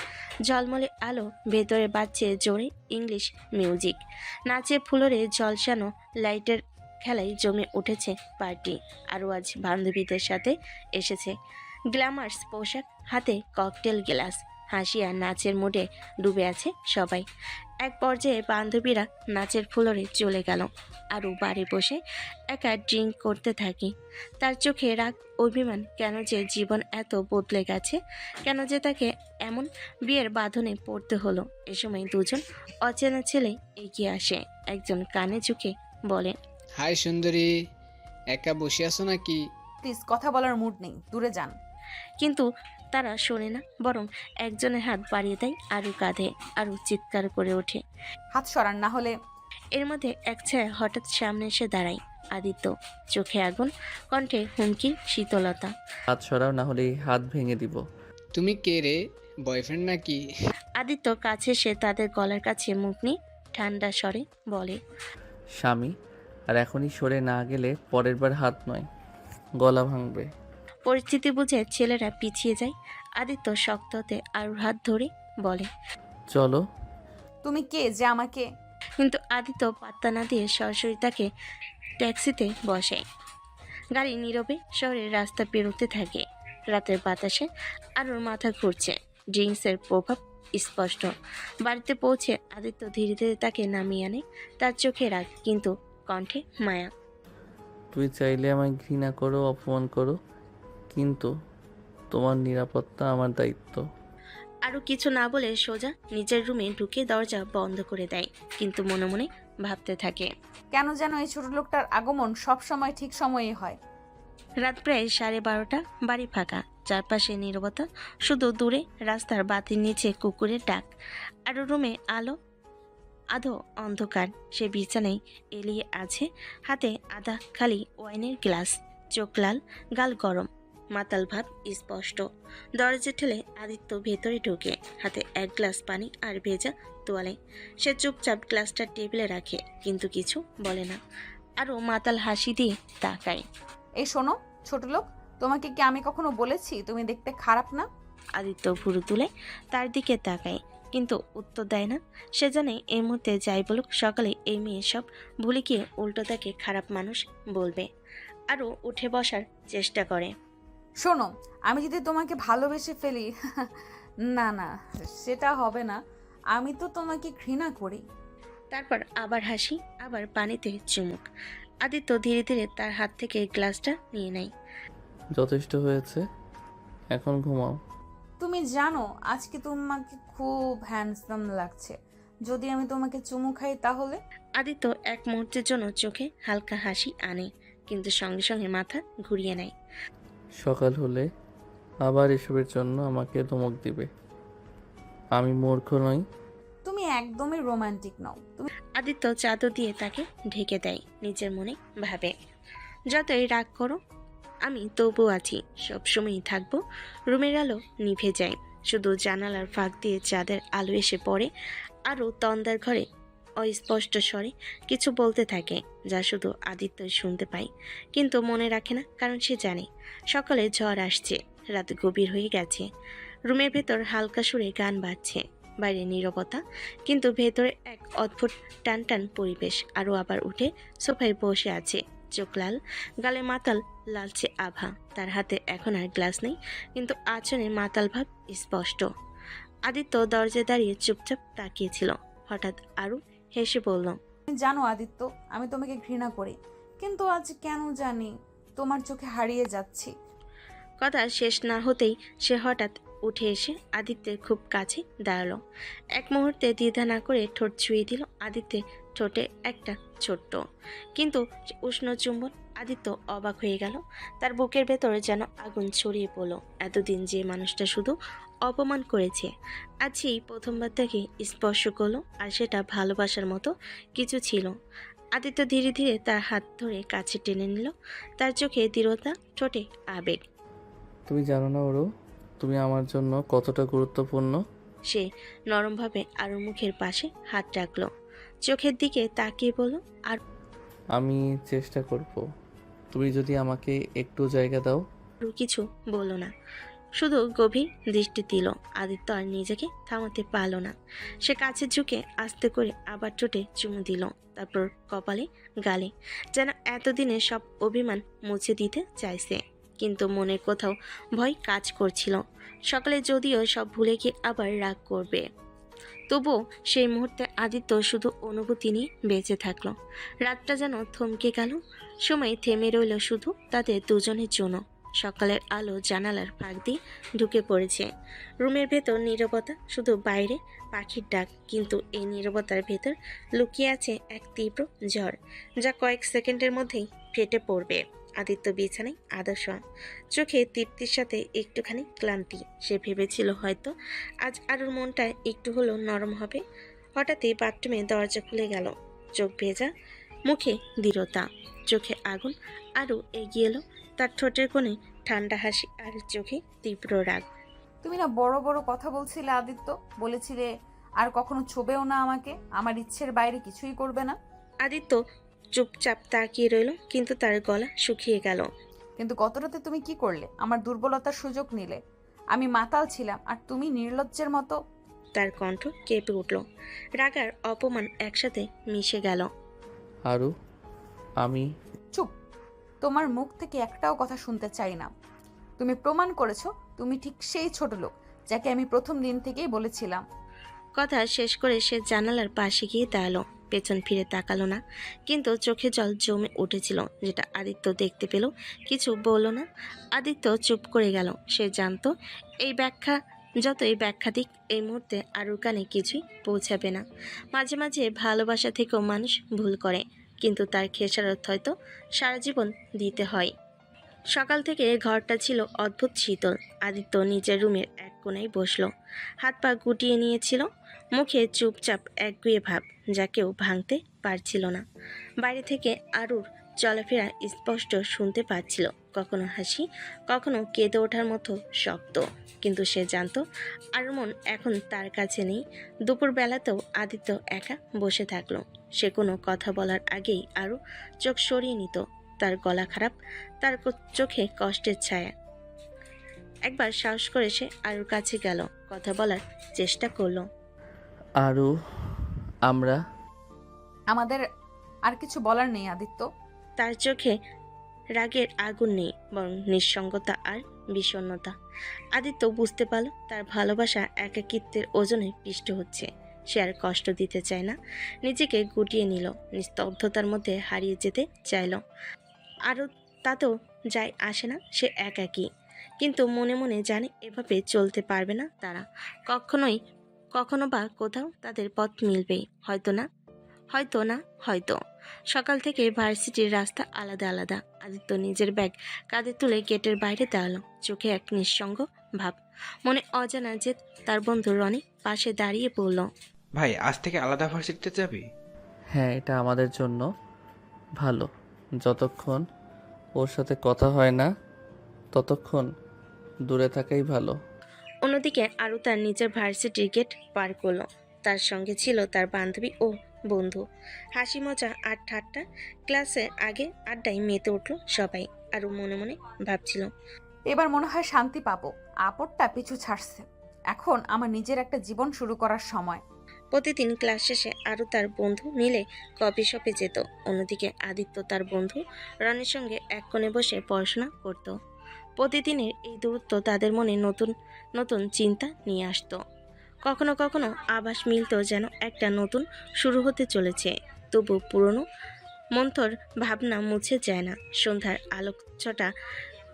ঝলমলে আলো, ভেতরে বাজছে জোরে ইংলিশ মিউজিক। নাচে ফুলরে ঝলসানো লাইটের খেলায় জমে উঠেছে পার্টি। আরও আজ বান্ধবীদের সাথে এসেছে। গ্ল্যামার্স পোশাক, হাতে ককটেল গ্লাস, হাসি আর নাচের মুডে ডুবে আছে সবাই। এক পর্যায়ে বান্ধবীরা নাচের ফ্লোরে চলে গেল। আরও বাড়ি বসে একা ড্রিঙ্ক করতে থাকি। তার চোখে রাগ, অভিমান, কেন যে জীবন এত বদলে গেছে, কেন যে তাকে এমন বিয়ের বাঁধনে পড়তে হলো। এ সময় দুজন অচেনা ছেলে এগিয়ে আসে। একজন কানে ঝুঁকে বলে, হাই সুন্দরী, একা বসে আছো নাকি? প্লিজ, কথা বলার মুড নেই, দূরে যান। কিন্তু তারা শোনে না, বরং একজনের হাত বাড়িয়ে দেয় আরু কাঁধে। আরু চিৎকার করে ওঠে, হাত সরান, না হলে। এর মধ্যে এক ছায়া হঠাৎ সামনে এসে দাঁড়ায়। আদিত্য, চোখে আগুন, কণ্ঠে হুমকির শীতলতা। হাত সরাও, না হলে এই হাত ভেঙে দিব। তুমি কে রে, বয়ফ্রেন্ড নাকি? আদিত্য কাছে এসে তাদের গলার কাছে মুখ নিয়ে ঠান্ডা স্বরে বলে, স্বামী। আর এখনই সরে না গেলে পরের বার হাত নয়, গলা ভাঙবে। পরিস্থিতি বুঝে ছেলেরা পিছিয়ে যায়। আদিত্য শক্ত হতে আরুর হাত ধরে বলে, চলো। তুমি কে যে আমাকে? কিন্তু আদিত্য পাত্তা না দিয়ে সরাসরি তাকে ট্যাক্সিতে বসে। গাড়ি নীরবে শহরের রাস্তা পেরোতে থাকে। রাতের বাতাসে আরুর মাথা ঘুরছে, ড্রিঙ্কসের প্রভাব স্পষ্ট। বাড়িতে পৌঁছে আদিত্য ধীরে ধীরে তাকে নামিয়ে আনে। তার চোখে রাগ, কিন্তু কণ্ঠে মায়া। তুই চাইলে আমায় ঘৃণা করো, অপমান করো, কিন্তু তোমার নিরাপত্তা আমার দায়িত্ব। আরও কিছু না বলে সোজা নিজের রুমে ঢুকে দরজা বন্ধ করে দেয়, কিন্তু মনে মনে ভাবতে থাকে, কেন যেন এই ছোট লোকটার আগমন সব সময় ঠিক সময়ে হয়। রাত প্রায় 12:30। বাড়ি ফাঁকা, চারপাশে নীরবতা, শুধু দূরে রাস্তার বাতির নিচে কুকুরের ডাক। আরও রুমে আধো অন্ধকার। সে বিছানায় এলিয়ে আছে, হাতে আধা খালি ওয়াইনের গ্লাস, চোখ লাল, গাল গরম, মাতাল ভাব স্পষ্ট। দরজা ঠেলে আদিত্য ভেতরে ঢোকে, হাতে এক গ্লাস পানি আর ভেজা তোয়ালে। সে চুপচাপ গ্লাসটা টেবিলে রাখে, কিন্তু কিছু বলে না। আরও মাতাল হাসি দিয়ে তাকায়। এই শোনো ছোট লোক, তোমাকে কি আমি কখনো বলেছি তুমি দেখতে খারাপ না? আদিত্য ভুরু তুলে তার দিকে তাকায়, কিন্তু উত্তর দেয় না। সে জানে এই মুহূর্তে যাই বলুক, সকালে এই মেয়ে সব ভুলে গিয়ে উল্টো তাকে খারাপ মানুষ বলবে। আরও উঠে বসার চেষ্টা করে। শোনো, আমি যদি তোমাকে ভালোবেসে ফেলি না না, সেটা হবে না। আমি তো তোমাকে ঘৃণা করি। তারপর আবার হাসি, আবার পানিতে চুমুক। আদিত্য ধীরে ধীরে তার হাত থেকে গ্লাসটা নিয়ে নেয়। যথেষ্ট হয়েছে, এখন ঘুমাও। তুমি জানো আজকে তোমাকে খুব হ্যান্ডসাম লাগছে। যদি আমি তোমাকে চুমু খাই তাহলে? আদিত্য এক মুহূর্তের জন্য চোখে হালকা হাসি আনে, কিন্তু সঙ্গে সঙ্গে মাথা ঘুরিয়ে নেয়। সকাল হলে আবার এসবের জন্য আমাকে ধমক দিবে। আমি মূর্খ নই। তুমি একদমই রোমান্টিক নও। তুমি আদিত্য চাদর দিয়ে তাকে ঢেকে দেয়। নিজের মনে ভাবে, যতই রাগ করো আমি তবু আছি, সবসময়ই থাকবো। রুমের আলো নিভে যায়, শুধু জানালার ফাঁক দিয়ে চাঁদের আলো এসে পড়ে। আরও তন্দার ঘরে অস্পষ্ট স্বরে কিছু বলতে থাকে, যা শুধু আদিত্য শুনতে পায়, কিন্তু মনে রাখে না, কারণ সে জানে সকালে ঝড় আসছে, রাত গভীর হয়ে গেছে। রুমের ভেতর হালকা সুরে গান বাজছে, বাইরে নীরবতা, কিন্তু ভেতরে এক অদ্ভুত টান টান পরিবেশ। আরও আবার উঠে সোফায় বসে আছে, চোখ লাল, গালে মাতাল লালচে আভা। তার হাতে এখন আর গ্লাস নেই, কিন্তু আচরণে মাতাল ভাব স্পষ্ট। আদিত্য দরজায় দাঁড়িয়ে চুপচাপ তাকিয়েছিল। হঠাৎ আরু হেসে বলল, জানো আদিত্য, আমি তোমাকে ঘৃণা করি, কিন্তু আজ কেন জানি তোমার চোখে হারিয়ে যাচ্ছি। কথা শেষ না হতেই সে হঠাৎ উঠে এসে আদিত্যের খুব কাছে দাঁড়ালো। এক মুহূর্তে দ্বিধা না করে ঠোঁট ছুঁয়ে দিল আদিত্যের ঠোঁটে একটা ছোট্ট কিন্তু উষ্ণ চুম্বন। আদিত্য অবাক হয়ে গেল। তার বুকের ভেতরে যেন আগুন ছড়িয়ে পড়লো। এতদিন যে মানুষটা শুধু অপমান করেছে, আজ সেই প্রথমবার তাকে স্পর্শ করলো, আর সেটা ভালোবাসার মতো কিছু ছিল। আদিত্য ধীরে ধীরে তার হাত ধরে কাছে টেনে নিল। তার চোখে দৃঢ়তা, ঠোঁটে আবেগ। তুমি জানো না ওরু, তুমি আমার জন্য কতটা গুরুত্বপূর্ণ। সে নরমভাবে আরুর মুখের পাশে হাত রাখলো, চোখের দিকে তাকিয়ে বলল, আর আমি চেষ্টা করব, তুমি যদি আমাকে একটু জায়গা দাও। আরু কিছু বলল না, শুধু গভীর দৃষ্টি দিল। আদিত্য আর নিজেকে থামাতে পারল না। সে কাছে ঝুঁকে আস্তে করে আবার ঠোঁটে চুমু দিল, তারপর কপালে, গালে, যেন এতদিনে সব অভিমান মুছে দিতে চাইছে। কিন্তু মনের কোথাও ভয় কাজ করছিল। সকালে যদিও সব ভুলে গিয়ে আবার রাগ করবে, তবুও সেই মুহূর্তে আদিত্য শুধু অনুভূতি নিয়ে বেঁচে থাকলো। রাতটা যেন থমকে গেল, সময় থেমে রইল শুধু তাদের দুজনের জন্য। সকালের আলো জানালার ফাঁক দিয়ে ঢুকে পড়েছে। রুমের ভেতর নীরবতা, শুধু বাইরে পাখির ডাক। কিন্তু এই নীরবতার ভেতর লুকিয়ে আছে এক তীব্র ঝড়, যা কয়েক সেকেন্ডের মধ্যেই ফেটে পড়বে। আদিত্য বিছানায় আদর্শ, চোখে তৃপ্তির সাথে একটুখানি ক্লান্তি। সে ভেবেছিল হয়তো আজ আরুর মনটা একটু হলেও নরম হবে। হঠাৎই বাথরুমে দরজা খুলে গেল। চোখ ভেজা, মুখে দৃঢ়তা, চোখে আগুন। আরু এগিয়ে এলো, তার ঠোঁটের কোণে ঠান্ডা হাসি আর চোখে তীব্র রাগ। তুমি না বড় বড় কথা বলছিলে আদিত্য, বলেছিলে আর কখনো ছোবেও না আমাকে, আমার ইচ্ছের বাইরে কিছুই করবে না। আদিত্য চুপচাপ তাকিয়ে রইল, কিন্তু তার গলা শুকিয়ে গেল। কিন্তু গত রাতে তুমি কি করলে? আমার দুর্বলতার সুযোগ নিলে। আমি মাতাল ছিলাম আর তুমি নির্লজ্জের মতো। তার কণ্ঠ কেঁপে উঠল, রাগ আর অপমান একসাথে মিশে গেল। আরু, আমি চুপ, তোমার মুখ থেকে একটাও কথা শুনতে চাই না। তুমি প্রমাণ করেছো তুমি ঠিক সেই ছোট লোক যাকে আমি প্রথম দিন থেকেই বলেছিলাম। কথা শেষ করে সে জানালার পাশে গিয়ে দাঁড়ালো, পেছন ফিরে তাকালো না, কিন্তু চোখে জল জমে উঠেছিল, যেটা আদিত্য দেখতে পেল। কিছু বলল না। আদিত্য চুপ করে গেল। সে জানতো যতই ব্যাখ্যা দিক, এই মুহূর্তে আরুর কানে কিছুই পৌঁছাবে না। মাঝে মাঝে ভালোবাসা থেকেও মানুষ ভুল করে, কিন্তু তার খেসারত হয়তো সারা জীবন দিতে হয়। সকাল থেকে ঘরটা ছিল অদ্ভুত শীতল। আদিত্য নিজের রুমের এক কোণায় বসলো, হাত পা গুটিয়ে নিয়েছিল, মুখে চুপচাপ একগুঁয়ে ভাব, যা কেউ ভাঙতে পারছিল না। বাইরে থেকে আরুর চলাফেরা স্পষ্ট শুনতে পাচ্ছিল, কখনো হাসি, কখনো কেঁদে ওঠার মতো শব্দ। কিন্তু সে জানতো আরুর মন এখন তার কাছে নেই। দুপুরবেলাতেও আদিত্য একা বসে থাকলো। সে কোনো কথা বলার আগেই আরু চোখ সরিয়ে নিত। তার গলা খারাপ, তার চোখে কষ্টের ছায়া। একবার সাহস করে সে আরুর কাছে গেল, কথা বলার চেষ্টা করলো। আরু, আমাদের আর কিছু বলার নেই আদিত্য। তার চোখে রাগের আগুন নেই, বরং নিঃসঙ্গতা আর বিষণ্ণতা। আদিত্য বুঝতে পারল তার ভালোবাসা একাকিত্বের ওজনে পিষ্ট হচ্ছে। সে আর কষ্ট দিতে চায় না, নিজেকে গুটিয়ে নিল, নিস্তব্ধতার মধ্যে হারিয়ে যেতে চাইল। আরও তাতেও যায় আসে না, সে একাকী, কিন্তু মনে মনে জানে এভাবে চলতে পারবে না তারা। কখনো বা কোথাও তাদের পথ মিলবে, হয়তো। সকাল থেকে ভার্সিটির রাস্তা আলাদা আলাদা। আদিত্য নিজের ব্যাগ কাঁধে তুলে গেটের বাইরে দাঁড়ালো, চোখে এক নিঃসঙ্গ ভাব, মনে অজানা জেদ। তার বন্ধু রনি পাশে দাঁড়িয়ে বলল, ভাই, আজ থেকে আলাদা ভার্সিটিতে যাবি? হ্যাঁ, এটা আমাদের জন্য ভালো। যতক্ষণ ওর সাথে কথা হয় না ততক্ষণ দূরে থাকাই ভালো। অন্যদিকে আরও তার নিজের ভার্সিটির গেট পার করলো। তার সঙ্গে ছিল তার বান্ধবী ও বন্ধু। হাসি মজা আর ঠাট্টা, ক্লাসের আগে আড্ডায় মেতে উঠলো সবাই। আরও মনে মনে ভাবছিল, এবার মনে হয় শান্তি পাবো, আপদটা পিছু ছাড়ছে, এখন আমার নিজের একটা জীবন শুরু করার সময়। প্রতিদিন ক্লাস শেষে আরও তার বন্ধু মিলে কফি শপে যেত। অন্যদিকে আদিত্য তার বন্ধু রনির সঙ্গে এক কোণে বসে পড়াশোনা করত। প্রতিদিনের এই দূরত্ব তাদের মনে নতুন নতুন চিন্তা নিয়ে আসতো। কখনো কখনো আভাস মিলত যেন একটা নতুন শুরু হতে চলেছে, তবু পুরনো মন্থর ভাবনা মুছে যায় না। সন্ধ্যার আলোকছটা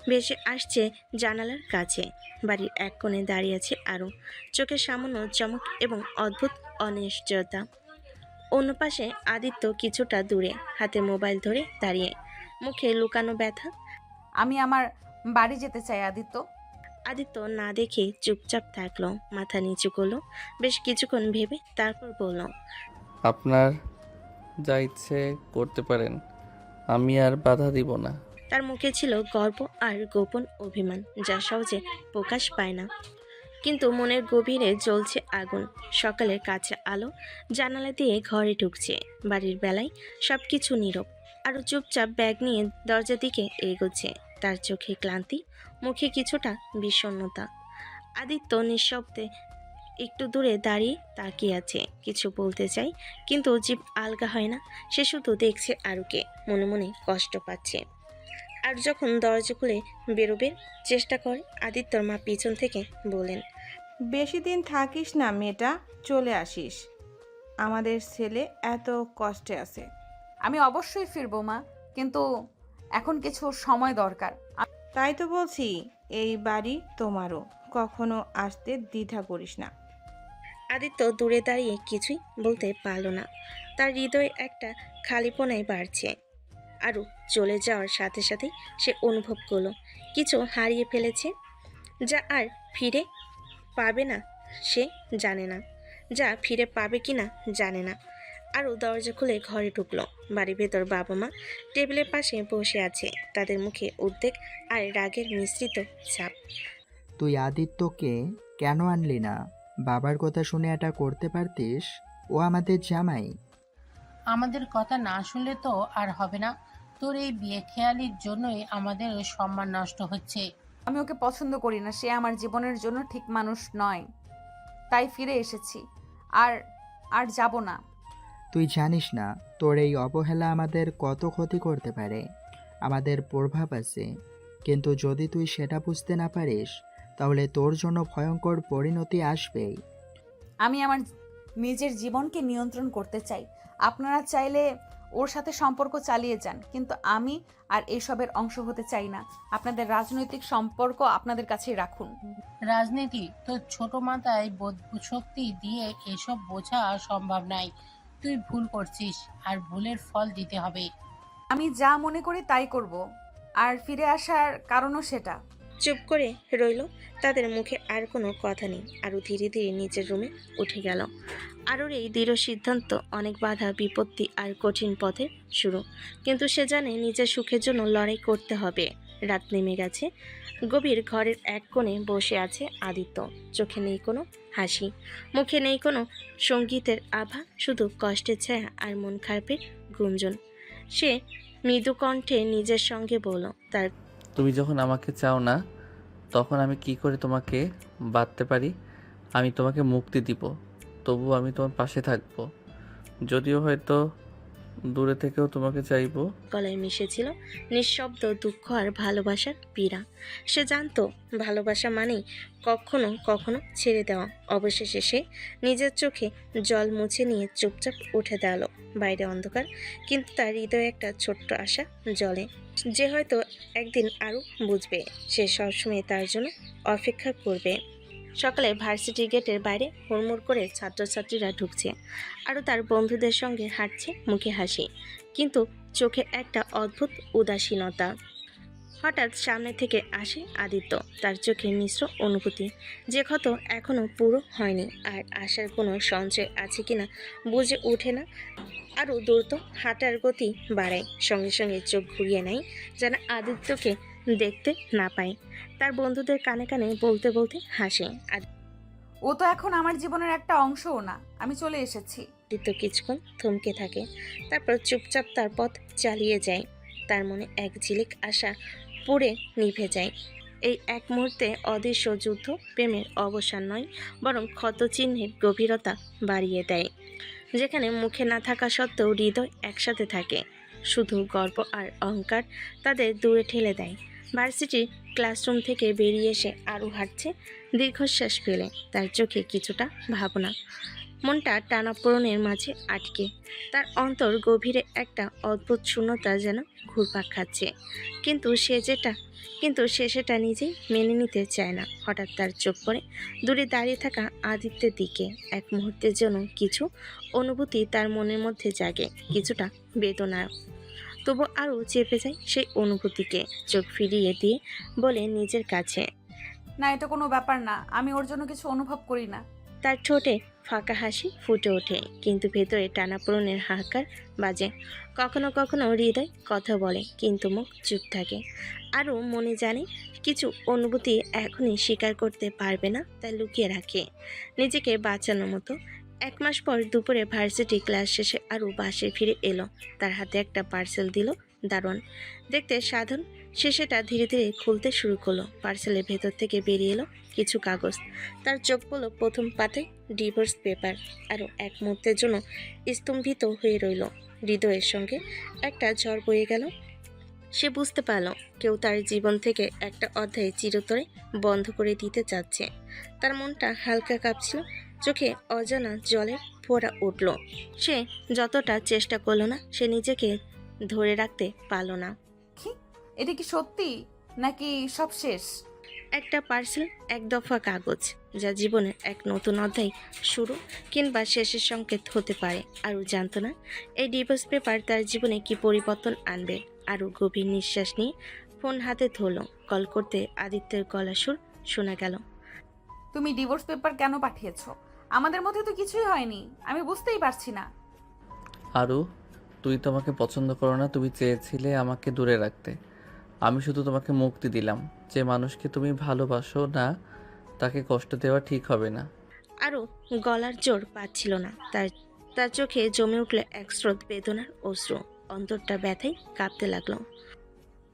ভেসে আসছে জানালার কাছে। বাড়ির এক কোণে দাঁড়িয়ে আছে আরও, চোখে সামান্য চমক এবং অদ্ভুত অনিশ্চয়তা। অন্য পাশে আদিত্য কিছুটা দূরে, হাতে মোবাইল ধরে দাঁড়িয়ে, মুখে লুকানো ব্যথা। আমি আমার বাড়ি যেতে চাই আদিত্য। আদিত্য না দেখে চুপচাপ থাকলো, মাথা নিচু করলো বেশ কিছুক্ষণ ভেবে, তারপর বলল, আপনার যা ইচ্ছে করতে পারেন, আমি আর বাধা দিব না। তার মুখে ছিল গর্ব আর গোপন অভিমান, যা সহজে প্রকাশ পায় না। কিন্তু মনের গভীরে জ্বলছে আগুন। সকালের কাছে আলো জানালা দিয়ে ঘরে ঢুকছে। বাড়ির বেলায় সবকিছু নীরব। আরও চুপচাপ ব্যাগ নিয়ে দরজার দিকে এগোচ্ছে। তার চোখে ক্লান্তি, মুখে কিছুটা বিষণ্ণতা। আদিত্য নিঃশব্দে একটু দূরে দাঁড়িয়ে তাকিয়ে আছে, কিছু বলতে চাই কিন্তু জিভ আলগা হয় না। সে শুধু দেখছে আরুকে, মনে মনে কষ্ট পাচ্ছে। আর যখন দরজা খুলে বেরোবে চেষ্টা করে, আদিত্যর মা পিছন থেকে বলেন, বেশি দিন থাকিস না মেয়েটা, চলে আসিস। আমাদের ছেলে এত কষ্টে আছে। আমি অবশ্যই ফিরবো মা, কিন্তু এখন কিছু সময় দরকার। তাই তো বলছি, এই বাড়ি তোমারও, কখনো আসতে দ্বিধা করিস না। আদিত্য দূরে দাঁড়িয়ে কিছুই বলতে পারল না। তার হৃদয়ে একটা খালিপনায় বাড়ছে। আরও চলে যাওয়ার সাথে সাথে সে অনুভব করলো কিছু হারিয়ে ফেলেছে, যা আর ফিরে পাবে না। সে জানে না, যা ফিরে পাবে কি না জানে না। আরও দরজা খুলে ঘরে ঢুকলো। বাড়ির ভেতর বাবা মা টেবিলের পাশে বসে আছে, তাদের মুখে উদ্বেগ আর রাগের মিশ্রিত ছাপ। তুই আদিত্যকে কেন আনলি না? বাবার কথা শুনে এটা করতে পারতিস, ও আমাদের জামাই। আমাদের কথা না শুনলে তো আর হবে না। তোর এই বিয়ে খেয়ালির জন্যই আমাদের সম্মান নষ্ট হচ্ছে। আমি ওকে পছন্দ করি না, সে আমার জীবনের জন্য ঠিক মানুষ নয়, তাই ফিরে এসেছি। আর আর যাব না। তুই জানিস না তোর এই অবহেলা আমাদের কত ক্ষতি করতে পারে। আমাদের প্রভাব আছে, কিন্তু যদি তুই সেটা বুঝতে না পারিস তাহলে তোর জন্য ভয়ঙ্কর পরিণতি আসবেই। আমি আমার নিজের জীবনকে নিয়ন্ত্রণ করতে চাই। আপনারা চাইলে ওর সাথে সম্পর্ক চালিয়ে যান, কিন্তু আমি আর এসবের অংশ হতে চাই না। আপনাদের রাজনৈতিক সম্পর্ক আপনাদের কাছেই রাখুন। রাজনীতি তোর ছোট মাথায় শক্তি দিয়ে এসব বোঝা সম্ভব নয়। তুই ভুল করছিস, আর ভুলের ফল দিতে হবে। আমি যা মনে করি তাই করব, আর ফিরে আসার কারণও সেটা। চুপ করে রইল। তাদের মুখে আর কোনো কথা নেই। আরও ধীরে ধীরে নিজের রুমে উঠে গেল। আরুর এই দৃঢ় সিদ্ধান্ত অনেক বাধা বিপত্তি আর কঠিন পথের শুরু, কিন্তু সে জানে নিজের সুখের জন্য লড়াই করতে হবে। রাত নেমে গেছে। গভীর ঘরের এক কোণে বসে আছে আদিত্য। চোখে নেই কোনো হাসি, মুখে নেই কোনো সঙ্গীতের আভা, শুধু কষ্টের ছায়া আর মন খারাপের গুঞ্জন। সে মৃদু কণ্ঠে নিজের সঙ্গে বলল, তার তুমি যখন আমাকে চাও না, তখন আমি কি করে তোমাকে বাঁধতে পারি? আমি তোমাকে মুক্তি দিব, তবুও আমি তোমার পাশে থাকবো, যদিও হয়তো দূরে থেকেও তোমাকে চাইবো। গলায় মিশেছিল নিঃশব্দ দুঃখ আর ভালোবাসার পীড়া। সে জানতো ভালোবাসা মানেই কখনো কখনো ছেড়ে দেওয়া। অবশেষে সে নিজের চোখে জল মুছে নিয়ে চুপচাপ উঠে দাঁড়ালো। বাইরে অন্ধকার, কিন্তু তার হৃদয়ে একটা ছোট্ট আশা জ্বলে, যে হয়তো একদিন আরও বুঝবে। সে সবসময় তার জন্য অপেক্ষা করবে। সকালে ভার্সিটি গেটের বাইরে হুড়মুড় করে ছাত্রছাত্রীরা ঢুকছে। আরও তার বন্ধুদের সঙ্গে হাঁটছে, মুখে হাসি, কিন্তু চোখে একটা অদ্ভুত উদাসীনতা। হঠাৎ সামনে থেকে আসে আদিত্য। তার চোখে মিশ্র অনুভূতি, যে ক্ষত এখনো পুরো হয়নি, আর আশার কোনো সঞ্চয় আছে কিনা বুঝে ওঠে না। আরও দ্রুত হাঁটার গতি বাড়ায়, সঙ্গে সঙ্গে চোখ ঘুরিয়ে নেয় যেন আদিত্যকে দেখতে না পায়। তার বন্ধুদের কানে কানে বলতে বলতে হাসে, আর ও তো এখন আমার জীবনের একটা অংশও না, আমি চলে এসেছি। আদিত্য কিছুক্ষণ থমকে থাকে, তারপর চুপচাপ তার পথ চালিয়ে যায়। তার মনে এক ঝিলিক আশা পুড়ে নিভে যায়। এই এক মুহূর্তে অদৃশ্য যুদ্ধ প্রেমের অবসান নয়, বরং ক্ষতচিহ্নের গভীরতা বাড়িয়ে দেয়। যেখানে মুখে না থাকা সত্ত্বেও হৃদয় একসাথে থাকে, শুধু গর্ব আর অহংকার তাদের দূরে ঠেলে দেয়। ভার্সিটির ক্লাসরুম থেকে বেরিয়ে এসে আরও হাঁটছে, দীর্ঘশ্বাস ফেলে। তার চোখে কিছুটা ভাবনা, মনটা টানাপোড়েনের মাঝে আটকে। তার অন্তর গভীরে একটা অদ্ভুত শূন্যতা যেন ঘুরপাক খাচ্ছে। কিন্তু সে সেটা নিজেই মেনে নিতে চায় না। হঠাৎ তার চোখ পড়ে দূরে দাঁড়িয়ে থাকা আদিত্যের দিকে। এক মুহূর্তের জন্য কিছু অনুভূতি তার মনের মধ্যে জাগে, কিছুটা বেদনা। তবু আরও চেপে যায় সেই অনুভূতিকে। চোখ ফিরিয়ে দিয়ে বলে নিজের কাছে, না, এটা কোনো ব্যাপার না, আমি ওর জন্য কিছু অনুভব করি না। তার ঠোঁটে ফাঁকা হাসি ফুটে ওঠে, কিন্তু ভেতরে টানাপোড়েনের হাহাকার বাজে। কখনো কখনো হৃদয় কথা বলে, কিন্তু মুখ চুপ থাকে। আরও মনে জানে কিছু অনুভূতি এখনই স্বীকার করতে পারবে না, তাই লুকিয়ে রাখে নিজেকে বাঁচানোর মতো। 1 মাস পর দুপুরে ভার্সিটি ক্লাস শেষে আরও বাসে ফিরে এলো। তার হাতে একটা পার্সেল দিল দারোয়ান। দেখতে সাধারণ, সে সেটা ধীরে ধীরে খুলতে শুরু করলো। পার্সেলের ভেতর থেকে বেরিয়ে এলো কিছু কাগজ। তার চোখ পড়ল প্রথম পাতায় ডিভোর্স পেপার। আরও এক মুহূর্তের জন্য স্তম্ভিত হয়ে রইল। হৃদয়ের সঙ্গে একটা ঝড় বয়ে গেল। সে বুঝতে পারল কেউ তার জীবন থেকে একটা অধ্যায় চিরতরে বন্ধ করে দিতে চাচ্ছে। তার মনটা হালকা কাঁপছিল, চোখে অজানা জলের ফোঁটা উঠল। সে যতটা চেষ্টা করলো না, সে নিজেকে ধরে রাখতে পারল না। কি এটা কি সত্যি নাকি সব শেষ? একটা পার্সেল, এক দফা কাগজ, যা জীবনের এক নতুন অধ্যায় শুরু কিংবা শেষের সংকেত হতে পারে। আরও জানত না এই ডিভোর্স পেপার তার জীবনে কি পরিবর্তন আনবে। আরও গভীর নিঃশ্বাস নিয়ে ফোন হাতে ধরল। কল করতে আদিত্যের গলা সুর শোনা গেল। তুমি ডিভোর্স পেপার কেন পাঠিয়েছো? আমাদের মধ্যে তো কিছুই হয়নি, আমি বুঝতেই পারছি না। আরু, তুই তোমাকে পছন্দ করো না, তুমি চেয়েছিলে আমাকে দূরে রাখতে। আমি শুধু তোমাকে মুক্তি দিলাম। যে মানুষকে তুমি ভালোবাসো না তাকে কষ্ট দেওয়া ঠিক হবে না। আরও গলার জোর পাচ্ছিল না। তার চোখে জমে উঠল এক স্রোত বেদনার অশ্রু। অন্তরটা ব্যথায় কাঁপতে লাগলো।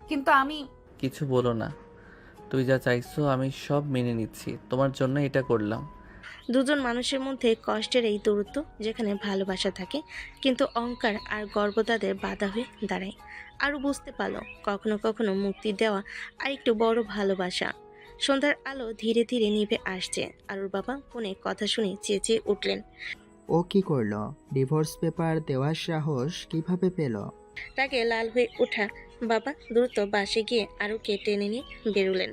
কিন্তু আমি কিছু বলো না, তুই যা চাইছো আমি সব মেনে নিচ্ছি, তোমার জন্য এটা করলাম। দুজন মানুষের মধ্যে কষ্টের এই দূরত্ব, যেখানে ভালোবাসা থাকে কিন্তু অহংকার আর গর্ব তাদের বাধা হয়ে দাঁড়ায়। আরও বুঝতে পারলো কখনো কখনো মুক্তি দেওয়া আর একটু বড় ভালোবাসা। সন্ধ্যার আলো ধীরে ধীরে নিভে আসছে। আরুর বাবা ফোনে কথা শুনে চেঁচিয়ে উঠলেন। ও কি করলো? ডিভোর্স পেপার দেওয়ার সাহস কিভাবে পেল? তাকে লাল হয়ে ওঠা বাবা দ্রুত বাসে গিয়ে আরুকে টেনে নিয়ে বেরোলেন।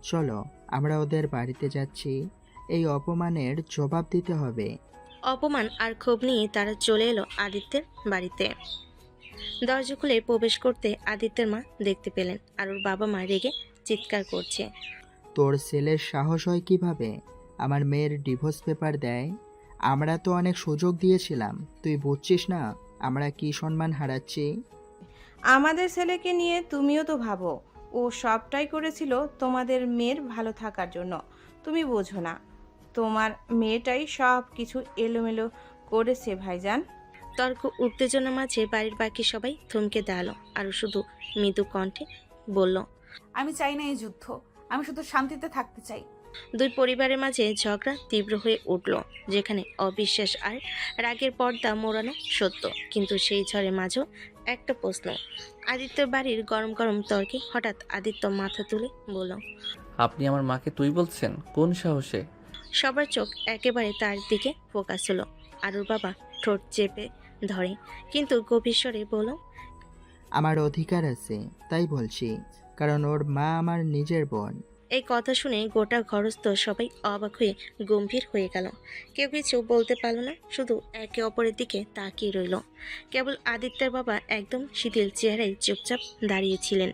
চলো, আমরা ওদের বাড়িতে যাচ্ছি। এই অপমানের জবাব দিতে হবে। অপমান আর ক্ষোভ নিয়ে তারা চলে এলো আদিত্যের বাড়িতে। দরজা খুলে প্রবেশ করতে আদিত্যের মা দেখতে পেলেন আরুর বাবা মা রেগে চিৎকার করছে। তোর ছেলের সাহস হয় কিভাবে আমার মেয়ের ডিভোর্স পেপার দেয়? আমরা তো অনেক সুযোগ দিয়েছিলাম, তুই বুঝছিস না আমরা কি সম্মান হারাচ্ছি? আমাদের ছেলেকে নিয়ে তুমিও তো ভাবো, ও সবটাই করেছিল তোমাদের মেয়ের ভালো থাকার জন্য। তুমি বোঝো না, তোমার মেয়েটাই সব কিছু এলোমেলো করেছে ভাইজান। তর্ক উত্তেজনার মাঝে বাড়ির বাকি সবাই থমকে দাঁড়ালো। আরও শুধু মৃদু কণ্ঠে বলল, আমি চাই না এই যুদ্ধ, আমি শুধু শান্তিতে থাকতে চাই। দুই পরিবারের মাঝে ঝগড়া তীব্র হয়ে উঠল, যেখানে অবিশ্বাস আর রাগের পর্দা মোড়ানো সত্য। কিন্তু সেই ঝড়ের মাঝেও একটা প্রশ্ন। আদিত্যের বাড়ির গরম গরম তর্কে হঠাৎ আদিত্য মাথা তুলে বলল, আপনি আমার মাকে তুই বলছেন? কোন সাহসে? সবার চোখ একেবারে তার দিকে ফোকাস হলো। আরুর বাবা ঠোঁট চেপে ধরে, কিন্তু গভীর স্বরে বলল, আমার অধিকার আছে তাই বলছি, কারণ ওর মা আমার নিজের বোন। এই কথা শুনে গোটা ঘরস্থ সবাই অবাক হয়ে গম্ভীর হয়ে গেল। কেউ কিছু বলতে পারল না, শুধু একে অপরের দিকে তাকিয়ে রইল। কেবল আদিত্যের বাবা একদম শিথিল চেহারায় চুপচাপ দাঁড়িয়েছিলেন।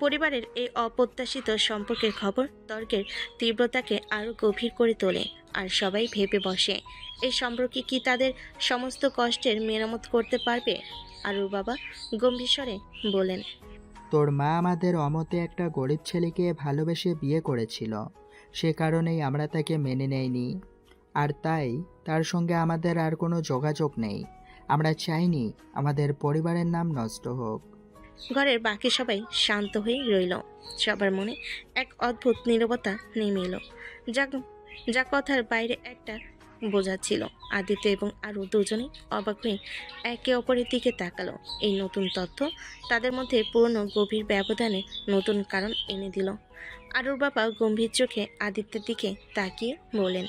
পরিবারের এই অপ্রত্যাশিত সম্পর্কের খবর তর্কের তীব্রতাকে আরও গভীর করে তোলে। আর সবাই ভেবে বসে, এই সম্পর্কে কি তাদের সমস্ত কষ্টের মেরামত করতে পারবে? আরুর বাবা গম্ভীর স্বরে বলেন, তোর মা আমাদের অমতে একটা গরিব ছেলেকে ভালোবেসে বিয়ে করেছিল, সে কারণেই আমরা তাকে মেনে নেইনি। আর তাই তার সঙ্গে আমাদের আর কোনো যোগাযোগ নেই। আমরা চাইনি আমাদের পরিবারের নাম নষ্ট হোক। ঘরের বাকি সবাই শান্ত হয়ে রইল। সবার মনে এক অদ্ভুত নীরবতা নেমে এলো, যা কথার বাইরে একটা বোঝাচ্ছিল। আদিত্য এবং আরও দুজনেই অবাক হয়ে একে অপরের দিকে তাকালো। এই নতুন তথ্য তাদের মধ্যে পুরনো গভীর ব্যবধানে নতুন কারণ এনে দিল। আরুর বাবা গম্ভীর চোখে আদিত্যের দিকে তাকিয়ে বলেন,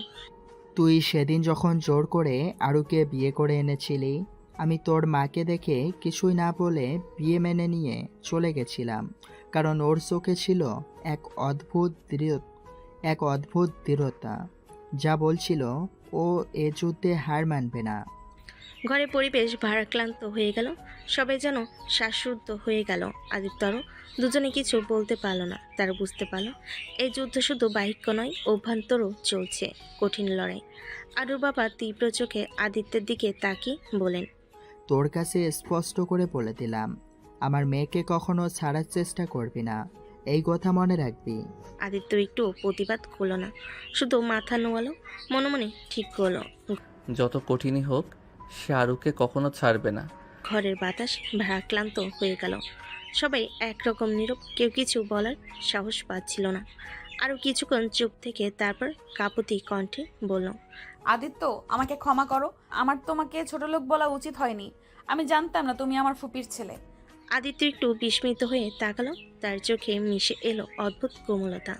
তুই সেদিন যখন জোর করে আরুকে বিয়ে করে এনেছিলি, আমি তোর মাকে দেখে কিছুই না বলে বিয়ে মেনে নিয়ে চলে গেছিলাম, কারণ ওর চোখে ছিল এক অদ্ভুত দৃঢ়তা, যা বলছিল ও এ যুদ্ধে হার মানবে না। ঘরে পরিবেশ ভারাক্রান্ত হয়ে গেল। সবাই যেন শ্বাসরুদ্ধ হয়ে গেল। আদিত্যরও দুজনে কিছু বলতে পারল না। তারা বুঝতে পারল এই যুদ্ধ শুধু বাহিক্য নয়, অভ্যন্তরও চলছে কঠিন লড়াই। আরুর বাবা তীব্র চোখে আদিত্যের দিকে তাকিয়ে বলেন, তোর কাছে স্পষ্ট করে বলে দিলাম, আমার মেয়েকে কখনো ছাড়ার চেষ্টা করবি না, এই কথা মনে রাখবি। আদিত্য একটু প্রতিবাদ করলো না, শুধু মাথা নোয়ালো। মনে মনে ঠিক করলো যত কঠিনই হোক সে আরুকে কখনো ছাড়বে না। ঘরের বাতাস ভারাক্রান্ত হয়ে গেল। সবাই একরকম নীরব, কেউ কিছু বলার সাহস পাচ্ছিল না। আরও কিছুক্ষণ চুপ থেকে তারপর কাপতি কণ্ঠে বলল, আদিত্য, আমাকে ক্ষমা করো। আমার তোমাকে ছোট লোক বলা উচিত হয়নি। আমি জানতাম না তুমি আমার ফুপির ছেলে। আদিত্য একটু বিস্মিত হয়ে তাকালো। তার চোখে মিশে এলো অদ্ভুত কোমলতা।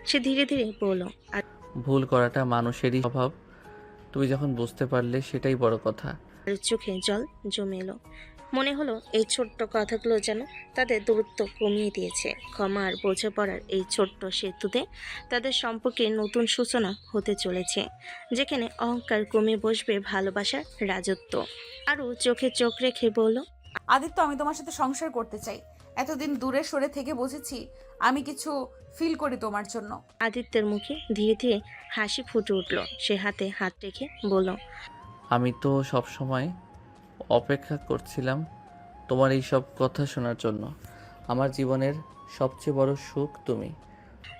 সে ধীরে ধীরে বলল, ভুল করাটা মানুষেরই স্বভাব। তুমি যখন বুঝতে পারলে সেটাই বড় কথা। আর চোখে জল জমে এলো। মনে হলো এই ছোট্ট কথাগুলো যেন তাদের দূরত্ব কমিয়ে দিয়েছে। ক্ষমা আর বোঝাপড়ার এই ছোট্ট সেতুতে তাদের সম্পর্কে নতুন সূচনা হতে চলেছে, যেখানে অহংকার কমে বসবে ভালোবাসার রাজত্ব। আরও চোখে চোখ রেখে বলল, আদিত্য, আমি তোমার সাথে সংসার করতে চাই। এতদিন দূরে সরে থেকে বুঝেছি আমি কিছু ফিল করি তোমার জন্য। আদিত্যের মুখে ধীরে ধীরে হাসি ফুটে উঠল। সে হাতে হাত রেখে বলল, আমি তো সব সময় অপেক্ষা করছিলাম তোমার এই সব কথা শোনার জন্য। আমার জীবনের সবচেয়ে বড় সুখ তুমি।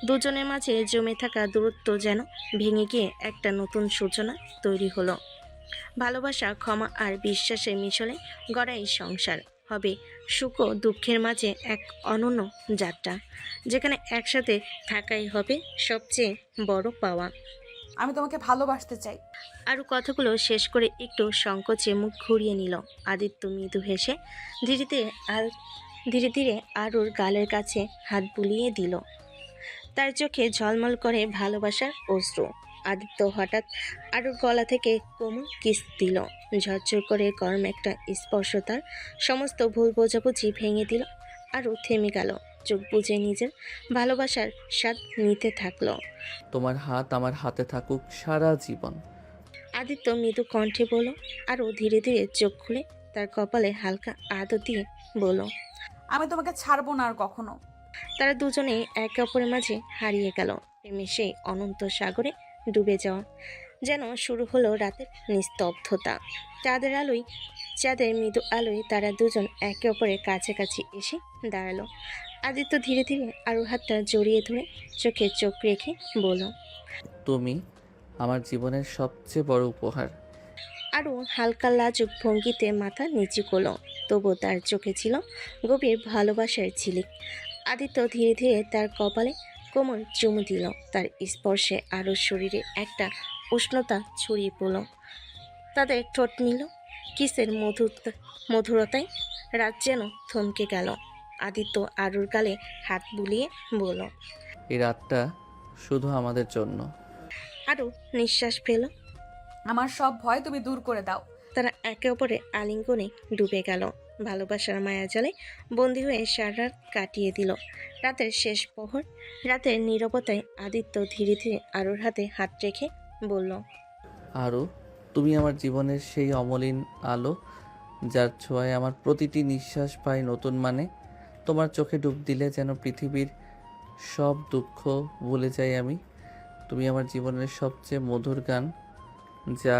দুজনের মাঝে জমে থাকা দূরত্ব যেন ভেঙে গিয়ে একটা নতুন সূচনা তৈরি হলো। ভালোবাসা, ক্ষমা আর বিশ্বাসের মিশনে গড়া এই সংসার হবে সুখ ও দুঃখের মাঝে এক অনন্য যাত্রা, যেখানে একসাথে থাকাই হবে সবচেয়ে বড় পাওয়া। আমি তোমাকে ভালোবাসতে চাই। আরও কথাগুলো শেষ করে একটু সংকোচে মুখ ঘুরিয়ে নিল। আদিত্য মৃদু হেসে ধীরে ধীরে আরুর গালের কাছে হাত বুলিয়ে দিল। তার চোখে ঝলমল করে ভালোবাসার অশ্রু। আদিত্য হঠাৎ আরুর গলা থেকে কোমল কিস দিল। ঝরঝর করে গরম একটা স্পর্শ তার সমস্ত ভুল বোঝাবুঝি ভেঙে দিল। আরও থেমে গেল, চোখ বুজে নিজের ভালোবাসার স্বাদ নিতে থাকলো। তোমার হাত আমার হাতে থাকুক সারা জীবন। আদিত্য মৃদু কণ্ঠে বলল। আরও ধীরে ধীরে চোখ খুলে তার কপালে হালকা আদর দিয়ে বলল, আমি তোমাকে ছাড়বো না আর কখনো। তারা দুজনেই একে অপরের মাঝে হারিয়ে গেল। প্রেমে সেই অনন্ত সাগরে ডুবে যাওয়া যেন শুরু হলো রাতের নিস্তব্ধতা। চাঁদের মৃদু আলোয় তারা দুজন একে অপরের কাছাকাছি এসে দাঁড়ালো। আদিত্য ধীরে ধীরে আরও হাতটা জড়িয়ে ধরে চোখে চোখ রেখে বলল, তুমি আমার জীবনের সবচেয়ে বড় উপহার। আরও হালকা লাজুক ভঙ্গিতে মাথা নিচু করলো, তবু তার চোখে ছিল গভীর ভালোবাসার ঝিলিক। আদিত্য ধীরে ধীরে তার কপালে কোমল চুমু দিল। তার স্পর্শে আরও শরীরে একটা উষ্ণতা ছড়িয়ে পড়ল। তাদের ঠোঁট মিল, কিসের মধুরতায় রাত যেন থমকে গেল। আদিত্য আরুর গালে হাত বুলিয়ে বলল, এই রাতটা শুধু আমাদের জন্য। আরও নিঃশ্বাস ফেল। আমার সব ভয় তুমি দূর করে দাও। তারা একে অপরে আলিঙ্গনে ডুবে গেল। ভালোবাসার মায়াজালে বন্দী হয়ে সারা রাত কাটিয়ে দিল। রাতের শেষ প্রহর, রাতের নীরবতায় আদিত্য ধীরে ধীরে আরুর হাতে হাত রেখে বলল, আরু, তুমি আমার জীবনের সেই অমলিন আলো, যার ছোঁয়ায় আমার প্রতিটি নিঃশ্বাস পায় নতুন মানে। তোমার চোখে ডুব দিলে যেন পৃথিবীর সব দুঃখ ভুলে যাই আমি। তুমি আমার জীবনের সবচেয়ে মধুর গান, যা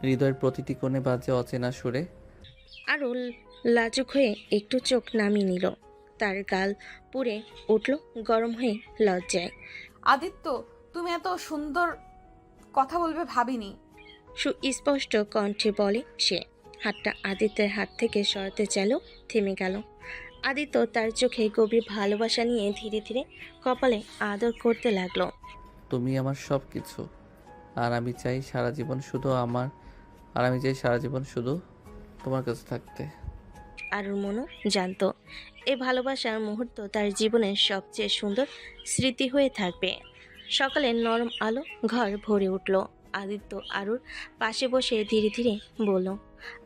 হৃদয়ের প্রতিটি কোণে বাজে অচেনা সুরে। আরও লাজুক হয়ে একটু চোখ নামিয়ে নিল। তার গাল পুড়ে উঠল গরম হয়ে লজ্জায়। আদিত্য, তুমি এত সুন্দর কথা বলবে ভাবিনি। সুস্পষ্ট কণ্ঠে বলে সে। হাতটা আদিত্যের হাত থেকে সরাতে চাইলেও থেমে গেল। আদিত্য তার চোখে গভীর ভালোবাসা নিয়ে ধীরে ধীরে কপালে আদর করতে লাগলো। তুমি আমার সব কিছু, আর আমি চাই সারা জীবন শুধু তোমার কাছে থাকতে। আরুর মনও জানতো এই ভালোবাসার মুহূর্ত তার জীবনের সবচেয়ে সুন্দর স্মৃতি হয়ে থাকবে। সকালে নরম আলো ঘর ভরে উঠল। আদিত্য আরুর পাশে বসে ধীরে ধীরে বলল,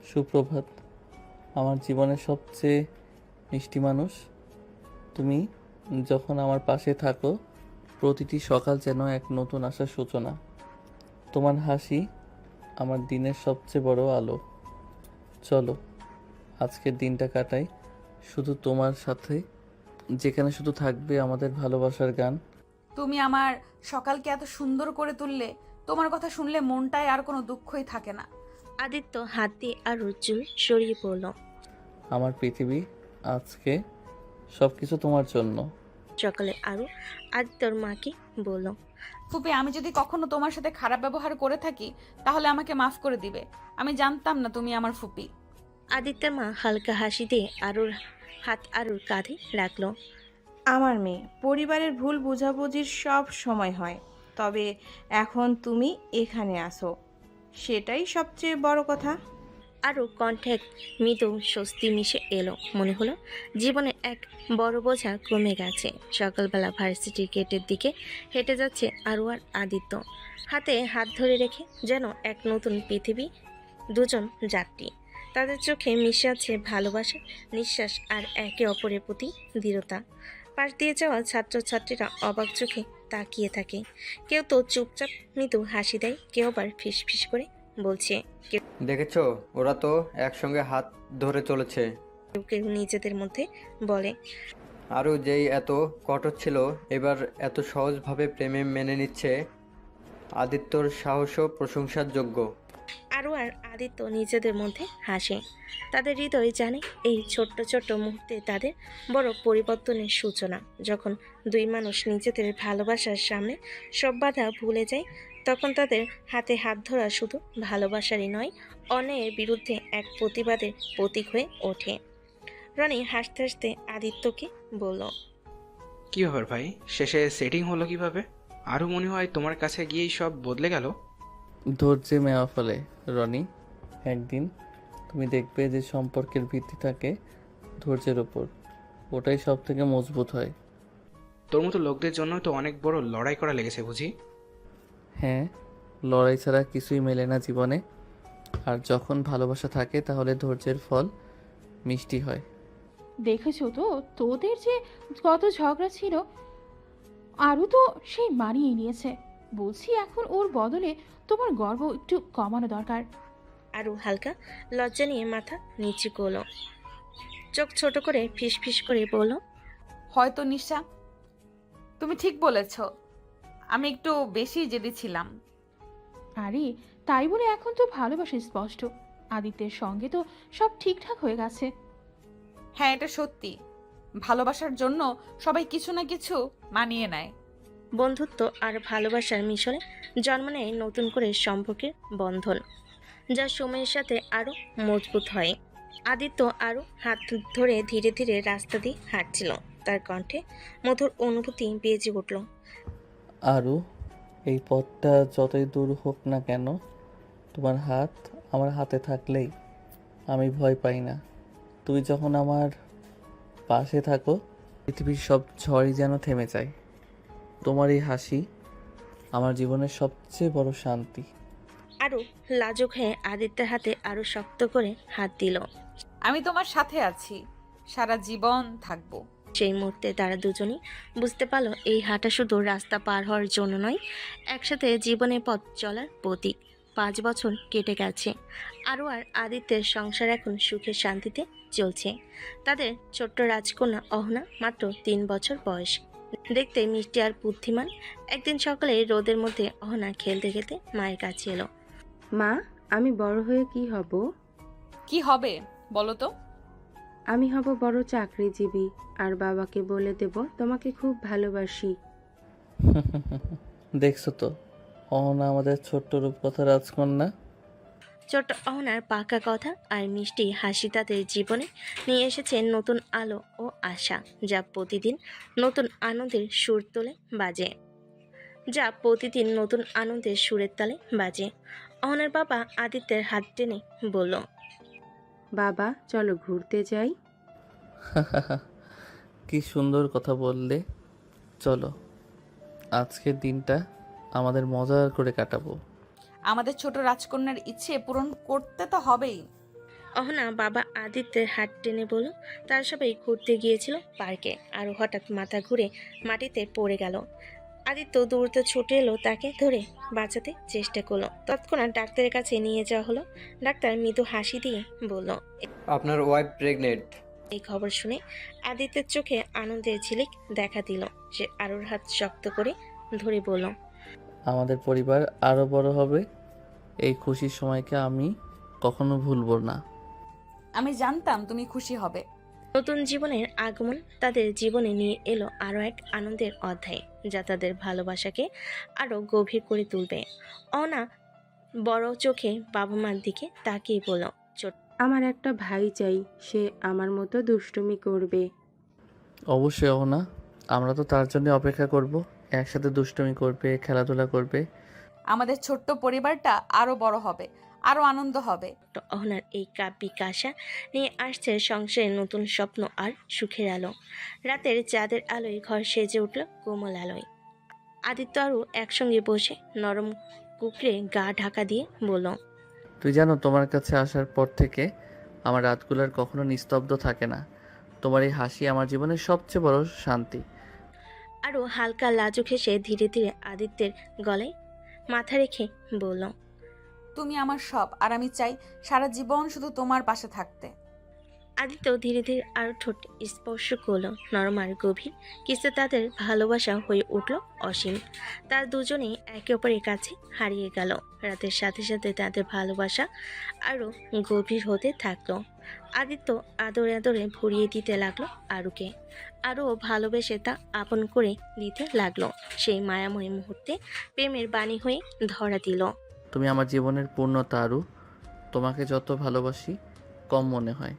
সুপ্রভাত আমার জীবনের সবচেয়ে মিষ্টি মানুষ। তুমি যখন আমার পাশে থাকো প্রতিটি সকাল যেন এক নতুন আশার সূচনা। তোমার হাসি আমার দিনের সবচেয়ে বড় আলো। চলো আজকের দিনটা কাটাই শুধু তোমার সাথে, যেখানে শুধু থাকবে আমাদের ভালোবাসার গান। তুমি আমার সকালকে এত সুন্দর করে তুললে, তোমার কথা শুনলে মনটায় আর কোনো দুঃখই থাকে না। আদিত্য হাত দিয়ে আরুর চুল সরিয়ে পড়ল। আমার পৃথিবী আজকে সব কিছু তোমার জন্য। সকালে আরু আদিত্যর মাকে বলল, ফুপি, আমি যদি কখনো তোমার সাথে খারাপ ব্যবহার করে থাকি তাহলে আমাকে মাফ করে দিবে। আমি জানতাম না তুমি আমার ফুপি। আদিত্যের মা হালকা হাসি দিয়ে আরুর হাত আরুর কাঁধে রাখলো। আমার মেয়ে, পরিবারের ভুল বোঝাবুঝির সব সময় হয়, তবে এখন তুমি এখানে আসো, সেটাই সবচেয়ে বড় কথা। আরও কণ্ঠে এক মৃদু স্বস্তি মিশে এলো। মনে হলো জীবনে এক বড় বোঝা কমে গেছে। সকালবেলা ভার্সিটির গেটের দিকে হেঁটে যাচ্ছে আরু আর আদিত্য, হাতে হাত ধরে রেখে যেন এক নতুন পৃথিবী। দুজন যাত্রী, তাদের চোখে মিশে আছে ভালোবাসা, নিঃশ্বাস আর একে অপরের প্রতি দৃঢ়তা। পাশ দিয়ে যাওয়া ছাত্রছাত্রীরা অবাক চোখে তাকিয়ে থাকে। কেউ তো চুপচাপ মৃদু হাসি দেয়, কেউ আবার ফিসফিস করে বলছে, দেখেছো, ওরা তো একসঙ্গে হাত ধরে চলেছে। কেউ কেউ নিজেদের মধ্যে বলে, আরও যেই এত কঠোর ছিল এবার এত সহজভাবে প্রেমে মেনে নিচ্ছে। আদিত্যর সাহসও প্রশংসার যোগ্য। আরও আর আদিত্য নিজেদের মধ্যে হাসে। তাদের হৃদয় জানে এই ছোট্ট ছোট্ট মুহূর্তে তাদের বড় পরিবর্তনের সূচনা। যখন দুই মানুষ নিজেদের ভালোবাসার সামনে সব বাধা ভুলে যায়, তখন তাদের হাতে হাত ধরা শুধু ভালোবাসারই নয়, অন্যায়ের বিরুদ্ধে এক প্রতিবাদের প্রতীক হয়ে ওঠে। রনি হাসতে হাসতে আদিত্যকে বলল, কি ব্যাপার ভাই, শেষে সেটিং হলো কিভাবে? আরও মনে হয় তোমার কাছে গিয়েই সব বদলে গেল। ধৈর্যে মেওয়া ফলে রনি, একদিন তুমি দেখবে যে সম্পর্কের ভিত্তি থাকে ধৈর্যের ওপর, ওটাই সব থেকে মজবুত হয়। তোর মতো লোকদের জন্য তো অনেক বড় লড়াই করা লেগেছে বুঝি। হ্যাঁ, লড়াই ছাড়া কিছুই মেলে না জীবনে। আর যখন ভালোবাসা থাকে তাহলে ধৈর্যের ফল মিষ্টি হয়। দেখেছো তো তোদের যে কত ঝগড়া ছিল, আরও তো সেই মানিয়ে নিয়েছে। বলছি এখন ওর বদলে তোমার গর্ব একটু কমানো দরকার। আরও হালকা লজ্জা নিয়ে মাথা নিচু করল, চোখ ছোট করে ফিস ফিস করে বলল, হয়তো নিশা, তুমি ঠিক বলেছ, আমি একটু বেশি জেদি ছিলাম। আরে তাই বলে এখন তো ভালোবাসা স্পষ্ট। আদিত্যের সঙ্গে তো সব ঠিকঠাক হয়ে গেছে। হ্যাঁ, এটা সত্যি, ভালোবাসার জন্য সবাই কিছু না কিছু মানিয়ে নেয়। বন্ধুত্ব আর ভালোবাসার মিশনে জন্ম নেয় নতুন করে সম্পর্কের বন্ধন, যা সময়ের সাথে আরও মজবুত হয়। আদিত্য আরও হাত ধরে ধীরে ধীরে রাস্তা দিয়ে হাঁটছিল। তার কণ্ঠে মধুর অনুভূতি বেজে উঠল। আরও এই পথটা যতই দূর হোক না কেন, তোমার হাত আমার হাতে থাকলেই আমি ভয় পাই না। তুই যখন আমার পাশে থাকো পৃথিবীর সব ঝড়ই যেন থেমে যায়। তোমার এই হাসি আমার জীবনের সবচেয়ে বড় শান্তি। আরও লাজুক হয়ে আদিত্যের হাতে আরও শক্ত করে হাত দিল। আমি তোমার সাথে আছি, সারা জীবন থাকবো। সেই মুহূর্তে তারা দুজনই বুঝতে পারল এই হাঁটা শুধু রাস্তা পার হওয়ার জন্য নয়, একসাথে জীবনের পথ চলার প্রতীক। 5 বছর কেটে গেছে। আরও আর আদিত্যের সংসার এখন সুখে শান্তিতে চলছে। তাদের ছোট্ট রাজকন্যা অহনা মাত্র 3 বছর বয়স, দেখতে মিষ্টি আর বুদ্ধিমান। একদিন সকালে রোদের মধ্যে অহনা খেলতে খেলতে মায়ের কাছে এলো। মা, আমি বড় হয়ে কি হব? কি হবে বলো তো? আমি হব বড় চাকরিজীবী, আর বাবাকে বলে দেব তোমাকে খুব ভালোবাসি। দেখছো তো, অহনা আমাদের ছোট্ট রূপকথা রাজকন্যা। ছোট্ট অহনার পাকা কথা আর মিষ্টি হাসি তাদের জীবনে নিয়ে এসেছে নতুন আলো ও আশা, যা প্রতিদিন নতুন আনন্দের সুর তোলে বাজে নতুন আনন্দের সুরের তালে বাজে। অহনার বাবা আদিত্যের হাত টেনে বলল, বাবা চলো ঘুরতে যাই। কি সুন্দর কথা বললে। চলো আজকের দিনটা আমাদের মজা করে কাটাবো। আমাদের ছোট রাজকন্যার ইচ্ছে পূরণ করতে তো হবেই। অহনা বাবা আদিত্যের হাত টেনে বলল। তারা সবাই ঘুরতে গিয়েছিল পার্কে। আরও হঠাৎ মাথা ঘুরে মাটিতে পড়ে গেল। আদিত্য দৌড়তে ছুটে এলো, তাকে ধরে বাঁচাতে চেষ্টা করলো। তৎক্ষণাৎ ডাক্তারের কাছে নিয়ে যাওয়া হলো। ডাক্তার মৃদু হাসি দিয়ে বলল, আপনার ওয়াইফ প্রেগনেন্ট। এই খবর শুনে আদিত্যের চোখে আনন্দের ঝিলিক দেখা দিল। সে আরুর হাত শক্ত করে ধরে বলল, আমাদের পরিবার আরও বড় হবে। এই খুশির সময়কে আমি কখনো ভুলব না। আমি জানতাম তুমি খুশি হবে। নতুন জীবনের আগমন তাদের জীবনে নিয়ে এলো আরও এক আনন্দের অধ্যায়, যা তাদের ভালোবাসাকে আরও গভীর করে তুলবে। অনা বড় চোখে বাবা মার দিকে তাকিয়ে বলল, আমার একটা ভাই চাই, সে আমার মতো দুষ্টুমি করবে। অবশ্যই না, আমরা তো তার জন্য অপেক্ষা করব। একসাথে দুষ্টুমি করবে, খেলাধুলা করবে। আমাদের ছোট্ট পরিবারটা আরো বড় হবে, আরো আনন্দ হবে। অহনার এই কাব্যিক আশা নিয়ে আসছে সংসারের নতুন স্বপ্ন আর সুখের আলো। রাতের চাঁদের আলোয় ঘর সেজে উঠল কোমল আলোয়। আদিত্য আরও একসঙ্গে বসে নরম কুকড়ে গা ঢাকা দিয়ে বলল, তুই জানো, তোমার কাছে আসার পর থেকে আমার রাতগুলোর কখনো নিস্তব্ধ থাকে না। তোমার এই হাসি আমার জীবনের সবচেয়ে বড় শান্তি। আরও হালকা লাজুক হেসে ধীরে ধীরে আদিত্যের গলায় মাথা রেখে বলল, তুমি আমার সব, আর আমি চাই সারা জীবন শুধু তোমার পাশে থাকতে। আদিত্য ধীরে ধীরে আরও ঠোঁট স্পর্শ করল, নরম আর গভীর। কিছু তাদের ভালোবাসা হয়ে উঠল অসীম। তার দুজনেই একে অপরের কাছে হারিয়ে গেল। রাতের সাথে সাথে তাদের ভালোবাসা আরও গভীর হতে থাকলো। আদিত্য আদরে আদরে ভরিয়ে দিতে লাগলো আরুকে, আরও ভালোবেসে তা আপন করে দিতে লাগলো। সেই মায়াময় মুহূর্তে প্রেমের বাণী হয়ে ধরা দিল। তুমি আমার জীবনের পূর্ণতা আরু। তোমাকে যত ভালোবাসি কম মনে হয়।